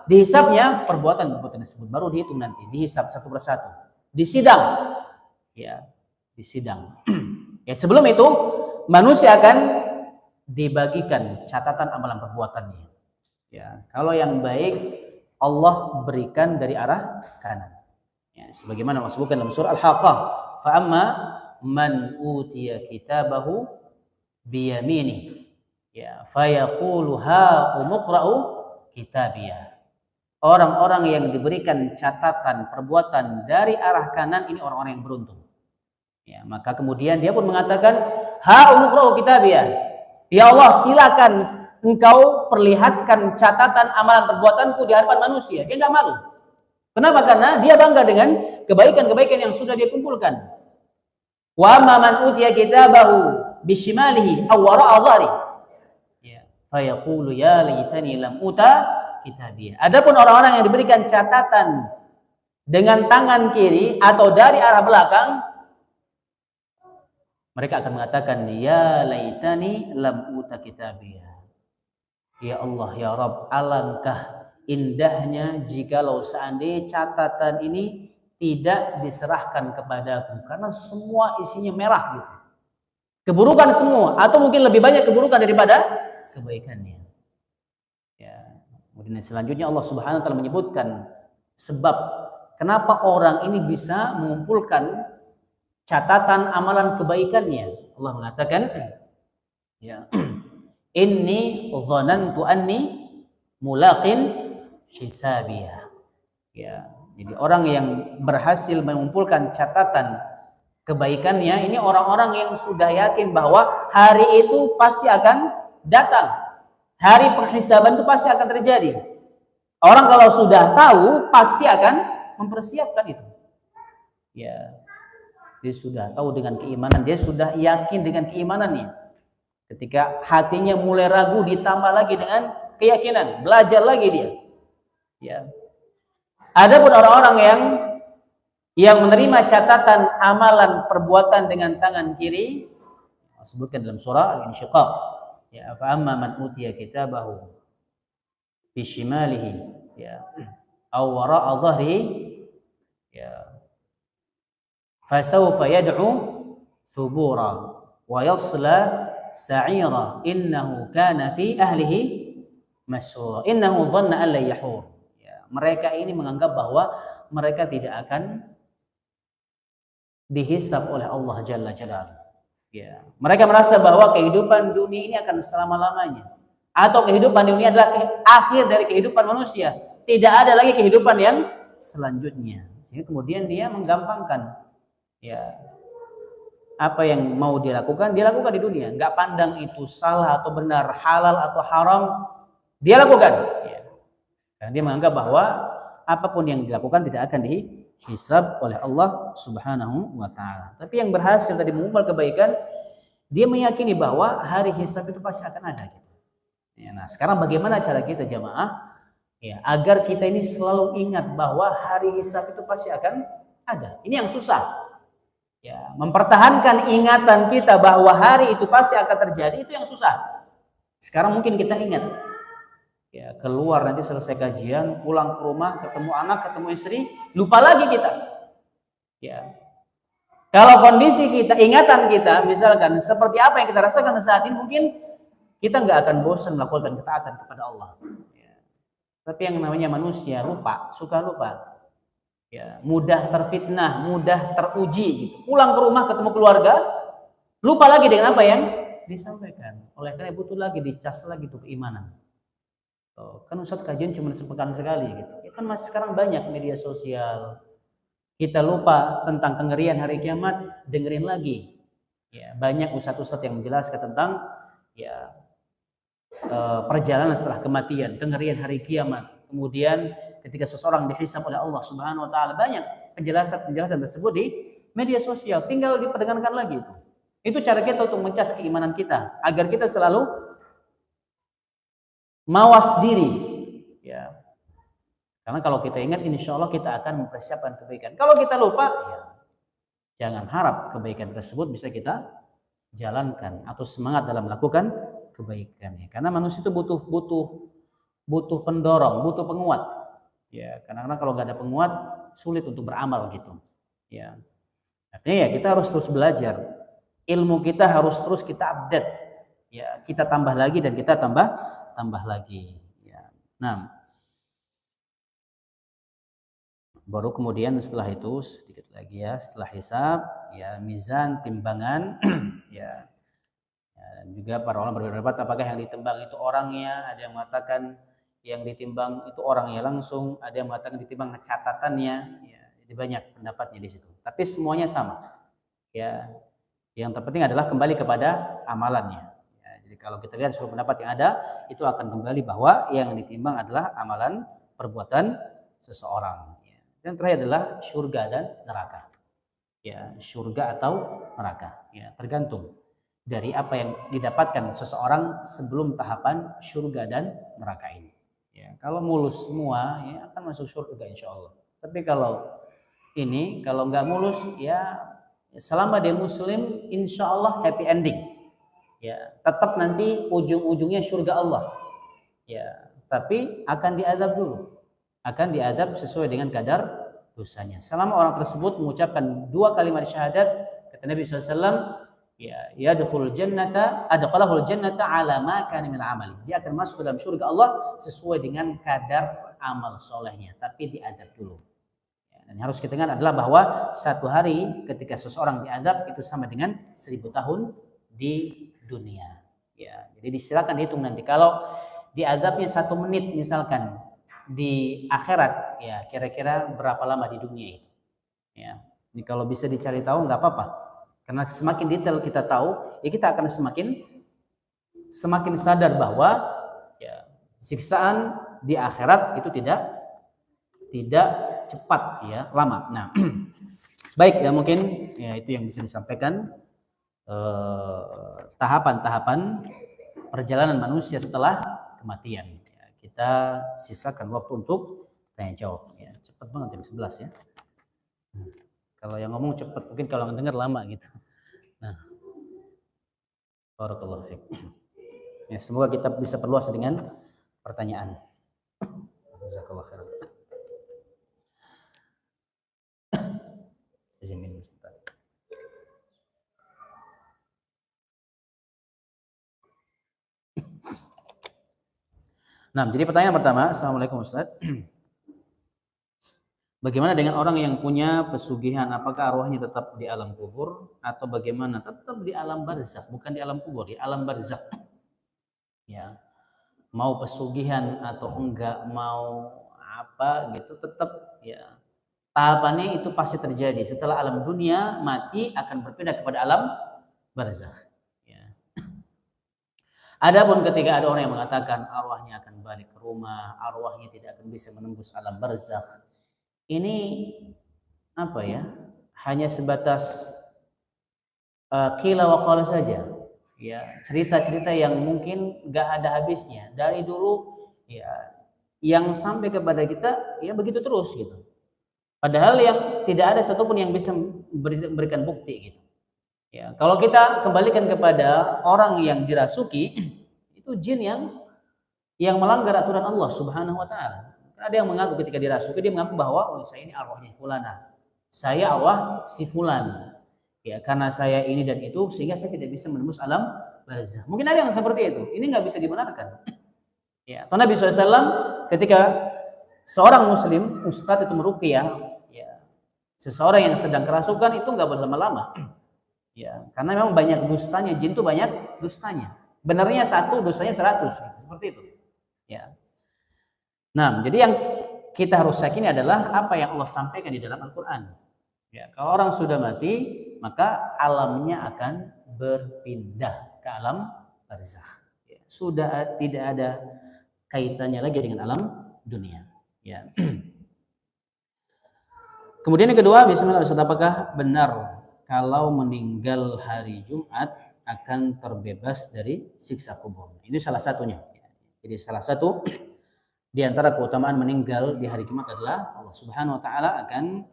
dihisabnya perbuatan tersebut, baru dihitung nanti, dihisab satu persatu, disidang, ya, disidang. Ya, sebelum itu manusia akan dibagikan catatan amalan perbuatannya. Ya, kalau yang baik Allah berikan dari arah kanan. Ya, sebagaimana Allah sebutkan dalam surah Al-Haqqah, fa amma man utiya kitabahu biyaminih, ya, fayaqulu ha umqra'u kitabiyah. Orang-orang yang diberikan catatan perbuatan dari arah kanan ini orang-orang yang beruntung. Ya, maka kemudian dia pun mengatakan, ha umqra'u kitabiyah. Ya Allah, silakan engkau perlihatkan catatan amalan perbuatanku di hadapan manusia. Dia enggak malu. Kenapa? Karena dia bangga dengan kebaikan-kebaikan yang sudah dia kumpulkan. Wa man utiya kitabahu bishimalihi aw wara'a dhahri, ya, fa yaqulu ya laitani lam uta kitabiyah. Adapun orang-orang yang diberikan catatan dengan tangan kiri atau dari arah belakang, Mereka akan mengatakan, ya laitani lam uta kitabiyah. Ya Allah, ya Rabb, alangkah indahnya jikalau seandainya catatan ini tidak diserahkan kepadaku, karena semua isinya merah gitu. Keburukan semua, atau mungkin lebih banyak keburukan daripada kebaikannya. Ya. Kemudian selanjutnya Allah Subhanahu wa taala menyebutkan sebab kenapa orang ini bisa mengumpulkan catatan amalan kebaikannya. Allah mengatakan, ya, inni dhanantu anni mulaqin hisabiyah. Ya, jadi orang yang berhasil mengumpulkan catatan kebaikannya, ini orang-orang yang sudah yakin bahwa hari itu pasti akan datang. Hari penghisaban itu pasti akan terjadi. Orang kalau sudah tahu pasti akan mempersiapkan itu. Ya, dia sudah tahu dengan keimanan, dia sudah yakin dengan keimanannya. Ketika hatinya mulai ragu, ditambah lagi dengan keyakinan, belajar lagi dia. Ya. Adapun orang-orang yang menerima catatan amalan perbuatan dengan tangan kiri, disebutkan dalam surah Al-Insyiqaq, ya, fa amma man utiya kitabahu bi shimalihi, ya, aw wara'a dhahrihi, ya, fasawfa yad'u thubura wa yasla sa'ira innahu kana fi ahlihi masrura innahu dhanna an la yahur. Ya, mereka ini menganggap bahwa mereka tidak akan dihisab oleh Allah Jalla Jalaluhu. Ya, mereka merasa bahwa kehidupan dunia ini akan selama-lamanya, atau kehidupan dunia adalah akhir dari kehidupan manusia. Tidak ada lagi kehidupan yang selanjutnya. Sehingga kemudian dia menggampangkan, ya, apa yang mau dilakukan di dunia. Nggak pandang itu salah atau benar, halal atau haram, dia lakukan. Ya. Dan dia menganggap bahwa apapun yang dilakukan tidak akan dihisab oleh Allah Subhanahu wa taala. Tapi yang berhasil tadi mengumpul kebaikan, dia meyakini bahwa hari hisab itu pasti akan ada gitu. Ya, nah, sekarang bagaimana cara kita jamaah, ya, agar kita ini selalu ingat bahwa hari hisab itu pasti akan ada. Ini yang susah. Ya, mempertahankan ingatan kita bahwa hari itu pasti akan terjadi, itu yang susah. Sekarang mungkin kita ingat, ya, keluar nanti selesai kajian, pulang ke rumah, ketemu anak, ketemu istri, lupa lagi kita. Ya. Kalau kondisi kita, ingatan kita, misalkan seperti apa yang kita rasakan saat ini, mungkin kita nggak akan bosan melakukan ketaatan kepada Allah. Ya. Tapi yang namanya manusia lupa, suka lupa. Ya, mudah terfitnah, mudah teruji gitu. Pulang ke rumah ketemu keluarga, lupa lagi dengan apa yang disampaikan. Oleh karena butuh lagi dicas lagi tuh keimanan. Kan Ustaz kajian cuma sepekan sekali gitu. Ya kan masih sekarang banyak media sosial. Kita lupa tentang kengerian hari kiamat, dengerin lagi. Ya, banyak ustaz-ustaz yang menjelaskan tentang, ya, perjalanan setelah kematian, kengerian hari kiamat. Kemudian ketika seseorang dihisab oleh Allah Subhanahu wa taala, banyak penjelasan tersebut di media sosial, tinggal diperdengarkan lagi itu. Itu cara kita untuk mencas keimanan kita agar kita selalu mawas diri, ya. Karena kalau kita ingat, insya Allah kita akan mempersiapkan kebaikan. Kalau kita lupa, ya, jangan harap kebaikan tersebut bisa kita jalankan atau semangat dalam melakukan kebaikan. Ya. Karena manusia itu butuh pendorong, butuh penguat. Ya, karena kalau nggak ada penguat, sulit untuk beramal gitu. Ya, artinya ya kita harus terus belajar. Ilmu kita harus terus kita update. Ya, kita tambah lagi dan kita tambah lagi. Ya. Nah, baru kemudian setelah itu sedikit lagi ya, setelah hisab, ya, mizan, timbangan, ya. Dan juga para ulama berpendapat apakah yang ditimbang itu orangnya, ada yang mengatakan yang ditimbang itu orangnya langsung, ada yang mengatakan ditimbang catatannya, ya, jadi banyak pendapatnya di situ. Tapi semuanya sama. Ya, yang terpenting adalah kembali kepada amalannya. Ya, jadi kalau kita lihat seluruh pendapat yang ada, itu akan kembali bahwa yang ditimbang adalah amalan perbuatan seseorang. Ya. Dan terakhir adalah surga dan neraka. Ya, surga atau neraka. Ya, tergantung dari apa yang didapatkan seseorang sebelum tahapan surga dan neraka ini. Ya, kalau mulus semua, ya akan masuk surga insya Allah. Tapi kalau nggak mulus, ya selama dia muslim insya Allah happy ending. Ya, tetap nanti ujung-ujungnya surga Allah. Ya, tapi akan diazab dulu. Akan diazab sesuai dengan kadar dosanya. Selama orang tersebut mengucapkan 2 kalimat syahadat, kata Nabi SAW, ya, yadkhulul jannata, adkhalahul jannata ala ma kana min amali. Dia akan masuk dalam surga Allah sesuai dengan kadar amal solehnya, tapi diazab dulu. Ya, dan yang harus kita ingat adalah bahwa satu hari ketika seseorang diazab itu sama dengan 1000 tahun di dunia. Ya, jadi silakan dihitung nanti kalau diazabnya 1 menit misalkan di akhirat, ya kira-kira berapa lama di dunia itu. Ya, ini kalau bisa dicari tahu nggak apa-apa, karena semakin detail kita tahu, ya kita akan semakin sadar bahwa ya, siksaan di akhirat itu tidak cepat, ya lama. Nah, baik ya, mungkin ya itu yang bisa disampaikan tahapan-tahapan perjalanan manusia setelah kematian. Ya, kita sisakan waktu untuk tanya jawab. Ya, cepat banget jam 11 ya. Kalau yang ngomong cepat, mungkin kalau yang dengar lama gitu. Nah, barakallahu fiik. Ya, semoga kita bisa perluas dengan pertanyaan. Jazakallahu khairan. Izin minum sebentar. Nah, jadi pertanyaan pertama, Assalamualaikum Ustaz. Bagaimana dengan orang yang punya pesugihan? Apakah arwahnya tetap di alam kubur atau bagaimana? Tetap di alam barzakh, bukan di alam kubur, di alam barzakh. Ya, mau pesugihan atau enggak, mau apa gitu, tetap ya tahapannya itu pasti terjadi. Setelah alam dunia mati akan berpindah kepada alam barzakh. Ya. Adapun ketika ada orang yang mengatakan arwahnya akan balik ke rumah, arwahnya tidak akan bisa menembus alam barzakh, ini apa ya? Hanya sebatas qila wa qala saja. Ya, cerita-cerita yang mungkin enggak ada habisnya. Dari dulu ya yang sampai kepada kita ya begitu terus gitu. Padahal yang tidak ada satupun yang bisa memberikan bukti gitu. Ya, kalau kita kembalikan kepada orang yang dirasuki, itu jin yang melanggar aturan Allah Subhanahu wa taala. Ada yang mengaku ketika dirasuki, dia mengaku bahwa saya ini arwahnya fulana. Saya arwah si fulan. Ya, karena saya ini dan itu sehingga saya tidak bisa menembus alam barzakh. Mungkin ada yang seperti itu. Ini nggak bisa dibenarkan. Ya, Nabi SAW ketika seorang muslim, ustadz itu meruqyah, ya, seseorang yang sedang kerasukan itu nggak berlama-lama. Ya, karena memang banyak dustanya, jin itu banyak dustanya. Benarnya 1, dosanya 100, gitu, seperti itu. Ya. Nah, jadi yang kita harus yakini adalah apa yang Allah sampaikan di dalam Al-Quran. Ya, kalau orang sudah mati, maka alamnya akan berpindah ke alam barzakh. Ya, sudah tidak ada kaitannya lagi dengan alam dunia. Ya. Kemudian yang kedua, bismillah, apakah benar kalau meninggal hari Jumat akan terbebas dari siksa kubur? Ini salah satunya. Jadi salah satu di antara keutamaan meninggal di hari Jumat adalah Allah Subhanahu wa taala akan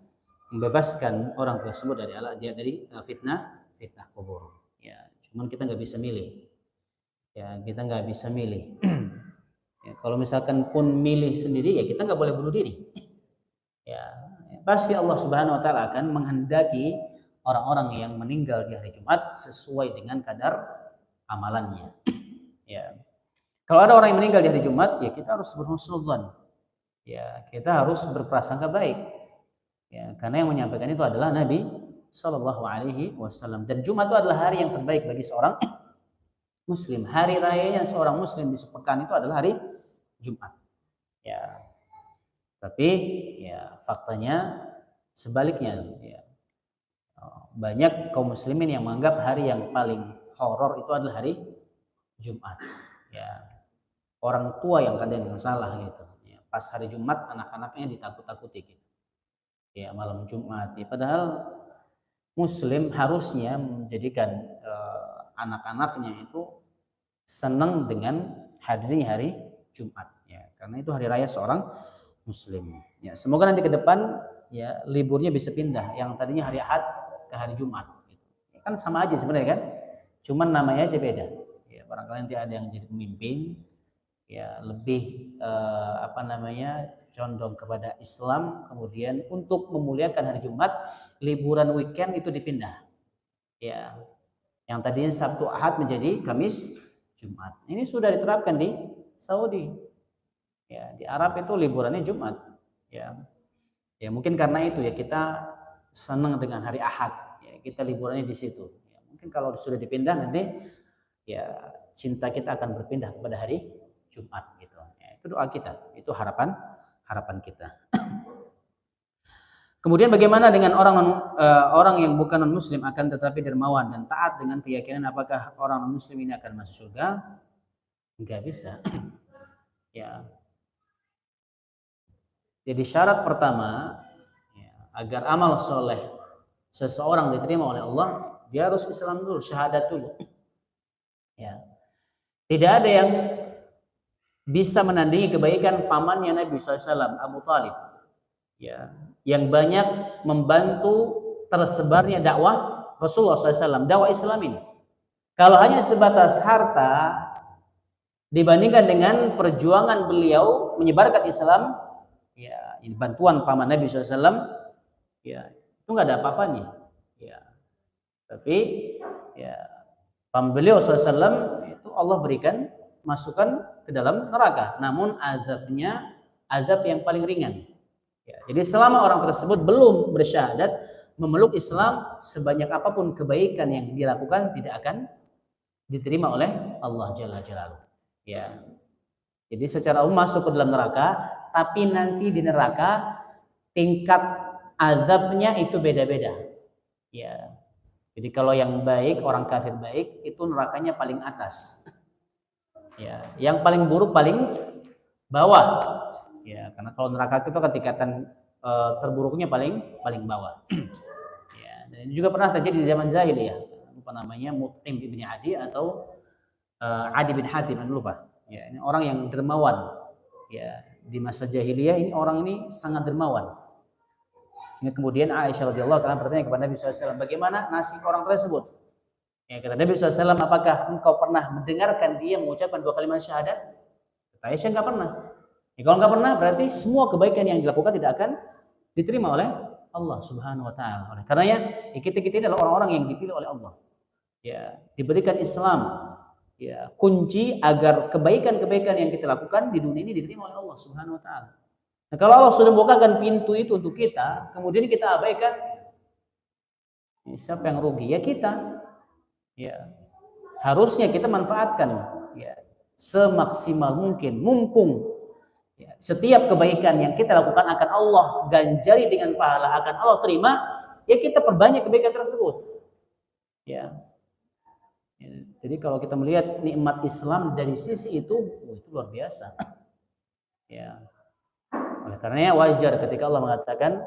membebaskan orang tersebut dari fitnah kubur. Ya, cuman kita nggak bisa milih. Ya, kita nggak bisa milih. Ya, kalau misalkan pun milih sendiri, ya kita nggak boleh bunuh diri. Ya, pasti Allah Subhanahu wa taala akan menghendaki orang-orang yang meninggal di hari Jumat sesuai dengan kadar amalannya. Ya. Kalau ada orang yang meninggal di hari Jumat, ya kita harus berhusnudzon. Ya, kita harus berprasangka baik. Ya, karena yang menyampaikan itu adalah Nabi Shallallahu alaihi wasallam, dan Jumat itu adalah hari yang terbaik bagi seorang muslim. Hari rayanya seorang muslim di sepekan itu adalah hari Jumat. Ya. Tapi ya faktanya sebaliknya, ya. Banyak kaum muslimin yang menganggap hari yang paling horor itu adalah hari Jumat. Ya, orang tua yang kadang yang salah gitu. Ya, pas hari Jumat anak-anaknya ditakut-takuti gitu. Ya, malam Jumat. Ya, padahal muslim harusnya menjadikan anak-anaknya itu senang dengan hadirnya hari Jumat. Ya, karena itu hari raya seorang muslim. Ya, semoga nanti ke depan ya liburnya bisa pindah. Yang tadinya hari Ahad ke ke hari Jumat. Kan sama aja sebenarnya kan, cuman namanya aja beda. Ya, barangkali nanti ada yang jadi pemimpin, ya lebih condong kepada Islam, kemudian untuk memuliakan hari Jumat, liburan weekend itu dipindah. Ya, yang tadinya Sabtu Ahad menjadi Kamis Jumat. Ini sudah diterapkan di Saudi. Ya, di Arab itu liburannya Jumat. Ya. Ya, mungkin karena itu ya kita senang dengan hari Ahad. Ya, kita liburannya di situ. Ya, mungkin kalau sudah dipindah nanti ya cinta kita akan berpindah kepada hari Jumat gitu. Ya, itu doa kita, itu harapan kita. Kemudian bagaimana dengan orang yang bukan non muslim akan tetapi dermawan dan taat dengan keyakinan, apakah orang non muslim ini akan masuk surga? Enggak bisa. Ya. Jadi syarat pertama ya, agar amal soleh seseorang diterima oleh Allah, dia harus Islam dulu, syahadat dulu. Ya. Tidak ada yang bisa menandingi kebaikan pamannya Nabi SAW, Abu Talib. Ya, yang banyak membantu tersebarnya dakwah Rasulullah SAW, dakwah Islam ini. Kalau hanya sebatas harta dibandingkan dengan perjuangan beliau menyebarkan Islam, ya ini bantuan paman Nabi SAW, ya itu nggak ada apa-apanya. Ya, tapi ya paman beliau SAW itu Allah berikan masukan ke dalam neraka, namun azabnya azab yang paling ringan. Ya, jadi selama orang tersebut belum bersyahadat, memeluk Islam, sebanyak apapun kebaikan yang dilakukan tidak akan diterima oleh Allah Jalla Jalaluhu. Ya. Jadi secara umum masuk ke dalam neraka, tapi nanti di neraka tingkat azabnya itu beda-beda. Ya. Jadi kalau yang baik, orang kafir baik, itu nerakanya paling atas. Ya, yang paling buruk paling bawah. Ya, karena kalau neraka itu kan tingkatan terburuknya paling bawah. Ya, dan ini juga pernah terjadi di zaman jahiliyah. Lupa namanya, Mut'im bin Adi atau Adi bin Hatim, lupa. Ya, ini orang yang dermawan. Ya, di masa jahiliyah ini orang ini sangat dermawan. Sehingga kemudian Aisyah radhiyallahu taala bertanya kepada Nabi SAW, bagaimana nasib orang tersebut? Ya, kata Nabi SAW, apakah engkau pernah mendengarkan dia mengucapkan 2 kalimat syahadat? Kata Aisyah, enggak pernah. Ya, kalau enggak pernah, berarti semua kebaikan yang dilakukan tidak akan diterima oleh Allah Subhanahu wa taala. Oleh karenanya, kita ini adalah orang-orang yang dipilih oleh Allah. Ya, diberikan Islam. Ya, kunci agar kebaikan-kebaikan yang kita lakukan di dunia ini diterima oleh Allah Subhanahu wa taala. Nah, kalau Allah sudah membukakan pintu itu untuk kita, kemudian kita abaikan, ya, siapa yang rugi? Ya kita. Ya. Harusnya kita manfaatkan ya semaksimal mungkin, mumpung ya, setiap kebaikan yang kita lakukan akan Allah ganjari dengan pahala, akan Allah terima, ya kita perbanyak kebaikan tersebut. Ya. Jadi kalau kita melihat nikmat Islam dari sisi itu luar biasa. Ya. Oleh karenanya wajar ketika Allah mengatakan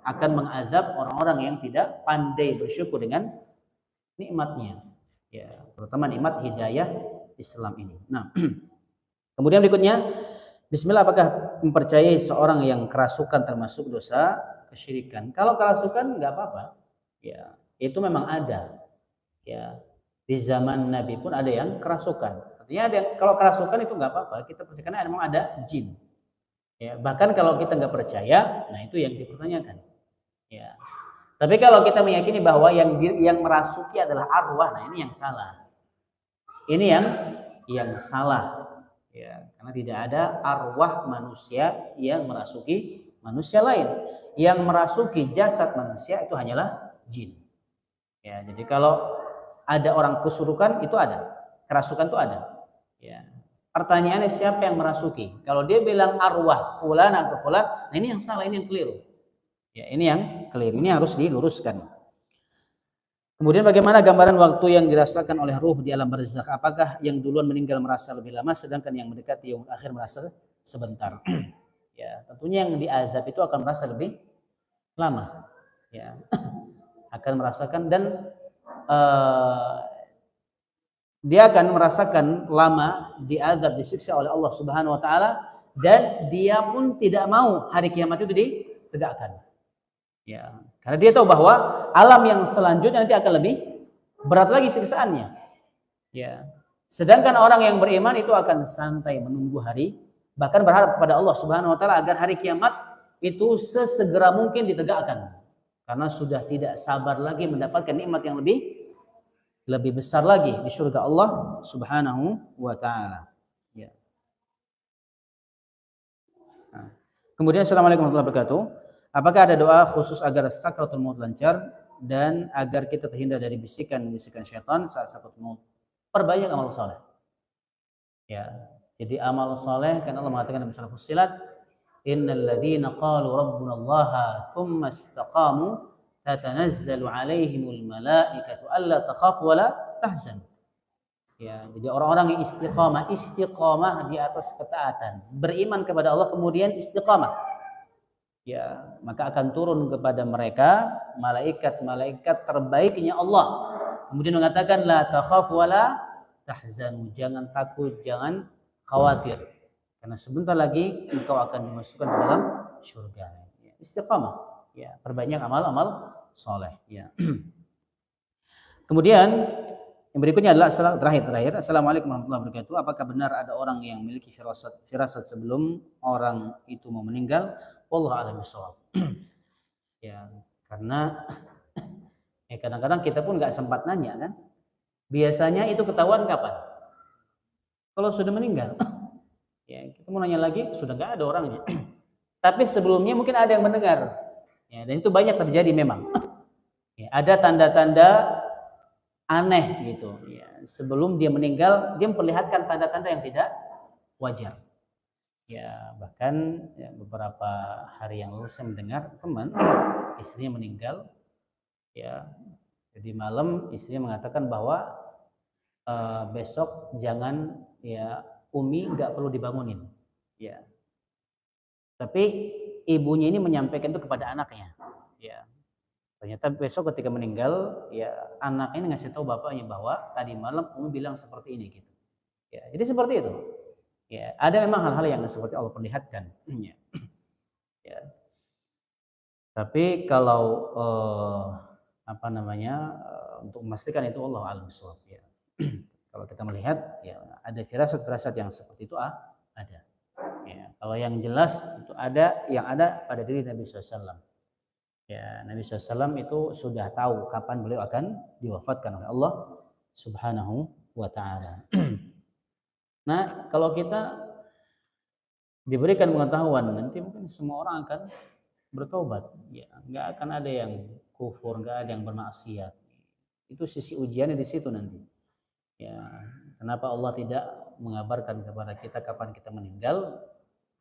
akan mengazab orang-orang yang tidak pandai bersyukur dengan nikmatnya. Ya, terutama nikmat hidayah Islam ini. Nah, kemudian berikutnya, bismillah, apakah mempercayai seorang yang kerasukan termasuk dosa kesyirikan? Kalau kerasukan enggak apa-apa. Ya, itu memang ada. Ya, di zaman Nabi pun ada yang kerasukan. Artinya ada yang, kalau kerasukan itu enggak apa-apa, kita percaya karena memang ada jin. Ya, bahkan kalau kita enggak percaya, nah itu yang dipertanyakan. Ya. Tapi kalau kita meyakini bahwa yang merasuki adalah arwah, nah ini yang salah. Ini yang salah. Ya, karena tidak ada arwah manusia yang merasuki manusia lain. Yang merasuki jasad manusia itu hanyalah jin. Ya, jadi kalau ada orang kesurukan itu ada, kerasukan itu ada. Ya. Pertanyaannya siapa yang merasuki? Kalau dia bilang arwah fulan atau fulan, nah ini yang salah, ini yang keliru. Ya, ini yang keliru, ini harus diluruskan. Kemudian bagaimana gambaran waktu yang dirasakan oleh ruh di alam barzakh? Apakah yang duluan meninggal merasa lebih lama, sedangkan yang mendekati yaumul akhir merasa sebentar? Ya, tentunya yang diazab itu akan merasa lebih lama. Ya, akan merasakan dan dia akan merasakan lama diazab, disiksa oleh Allah Subhanahu wa taala, dan dia pun tidak mau hari kiamat itu ditegakkan. Ya, karena dia tahu bahwa alam yang selanjutnya nanti akan lebih berat lagi siksaannya. Ya. Sedangkan orang yang beriman itu akan santai menunggu hari, bahkan berharap kepada Allah Subhanahu wa taala agar hari kiamat itu sesegera mungkin ditegakkan. Karena sudah tidak sabar lagi mendapatkan nikmat yang lebih besar lagi di surga Allah Subhanahu wa taala. Ya. Nah. Kemudian assalamualaikum warahmatullahi wabarakatuh. Apakah ada doa khusus agar sakratul maut lancar dan agar kita terhindar dari bisikan-bisikan syaitan saat sakratul maut? Perbanyak amal soleh. Ya, jadi amal soleh kan Allah mengatakan dalam surah Fussilat, innal ladzina qalu rabbuna Allah tsumma istaqamu tatanazzalu alaihimul malaikatu alla takhafu wa la tahzanu. Ya, jadi orang-orang yang istiqamah di atas ketaatan, beriman kepada Allah kemudian istiqamah. Ya, maka akan turun kepada mereka malaikat-malaikat terbaiknya Allah. Kemudian mengatakan la takhafu wa la tahzanu, jangan takut, jangan khawatir. Karena sebentar lagi engkau akan dimasukkan ke dalam surga. Ya, istiqamah. Ya, perbanyak amal-amal soleh. Ya. Kemudian yang berikutnya adalah terakhir. Assalamualaikum warahmatullahi wabarakatuh. Apakah benar ada orang yang memiliki firasat sebelum orang itu mau meninggal? Wallahu a'lam bishawab. Ya, karena kadang-kadang kita pun nggak sempat nanya kan. Biasanya itu ketahuan kapan? Kalau sudah meninggal. Ya, kita mau nanya lagi sudah nggak ada orangnya. Tapi sebelumnya mungkin ada yang mendengar. Ya, dan itu banyak terjadi memang. Ya, ada tanda-tanda aneh gitu. Ya, sebelum dia meninggal, dia memperlihatkan tanda-tanda yang tidak wajar. Ya, bahkan ya, beberapa hari yang lalu saya mendengar teman istrinya meninggal. Ya, jadi malam istrinya mengatakan bahwa besok jangan ya Umi nggak perlu dibangunin. Ya, tapi ibunya ini menyampaikan itu kepada anaknya. Ya, ternyata besok ketika meninggal, ya anaknya ini ngasih tahu bapaknya bahwa tadi malam Umi bilang seperti ini gitu. Ya, jadi seperti itu. Ya, ada memang hal-hal yang seperti Allah perlihatkan. Ya. Ya. Tapi kalau untuk memastikan itu Allah alam bisawab. Ya. Kalau kita melihat, ya ada firasat-firasat yang seperti itu ada. Ya. Kalau yang jelas itu ada, yang ada pada diri Nabi SAW. Ya, Nabi SAW itu sudah tahu kapan beliau akan diwafatkan oleh Allah Subhanahu wa Ta'ala. Nah, kalau kita diberikan pengetahuan, nanti mungkin semua orang akan bertobat. Ya, nggak akan ada yang kufur, nggak ada yang bermaksiat. Itu sisi ujiannya di situ nanti. Ya, kenapa Allah tidak mengabarkan kepada kita kapan kita meninggal?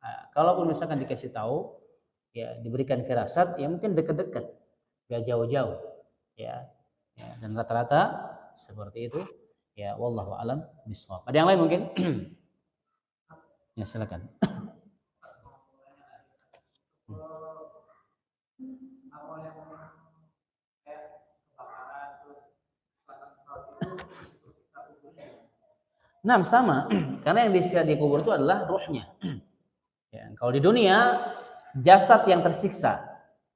Nah, kalaupun misalkan dikasih tahu, ya diberikan firasat, ya mungkin dekat-dekat, nggak jauh-jauh. Ya, dan rata-rata seperti itu. Ya, wallahu alam bishawab. Ada yang lain mungkin? Ya, silakan. Nah, sama. Karena yang disiksa di kubur itu adalah ruhnya. Ya, kalau di dunia jasad yang tersiksa.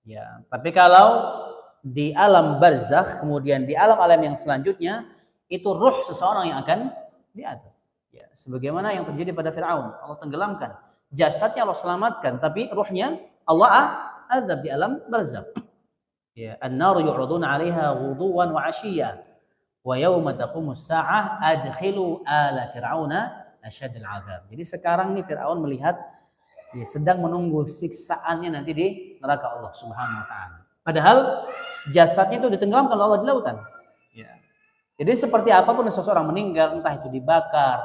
Ya, tapi kalau di alam barzakh, kemudian di alam-alam yang selanjutnya itu ruh seseorang yang akan diatur. Ya, sebagaimana yang terjadi pada Firaun, Allah tenggelamkan. Jasadnya Allah selamatkan, tapi ruhnya Allah azab di alam barzakh. Ya, an-nar yu'raduna 'alaiha ghuduwan wa 'ashiyya. Wa yauma taqumus sa'ah adkhilu ala fir'auna asyadul 'adzab. Jadi sekarang nih Firaun melihat dia sedang menunggu siksaannya nanti di neraka Allah Subhanahu wa taala. Padahal jasadnya itu ditenggelamkan oleh Allah di lautan. Ya. Jadi seperti apapun seseorang meninggal, entah itu dibakar,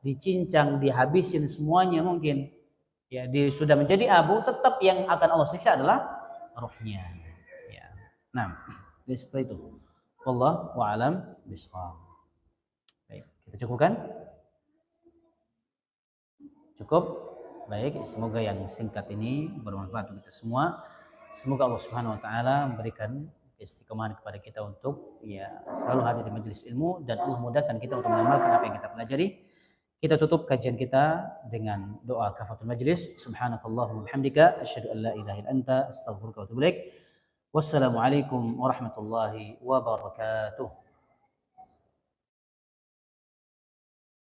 dicincang, dihabisin semuanya mungkin. Ya, dia sudah menjadi abu, tetap yang akan Allah siksa adalah rohnya. Ya. Nah, jadi seperti itu. Wallahu a'lam bishawab. Baik, kita cukupkan? Cukup? Baik, semoga yang singkat ini bermanfaat untuk kita semua. Semoga Allah Subhanahu wa taala memberikan istiqomahan kepada kita untuk ya selalu hadir di majelis ilmu dan Allah mudahkan kita untuk mengamalkan apa yang kita pelajari. Kita tutup kajian kita dengan doa kafaratul majlis. Subhanakallahumma wa bihamdika asyhadu an la ilaha illa anta astaghfiruka wa atubu ilaik. Wassalamualaikum warahmatullahi wabarakatuh.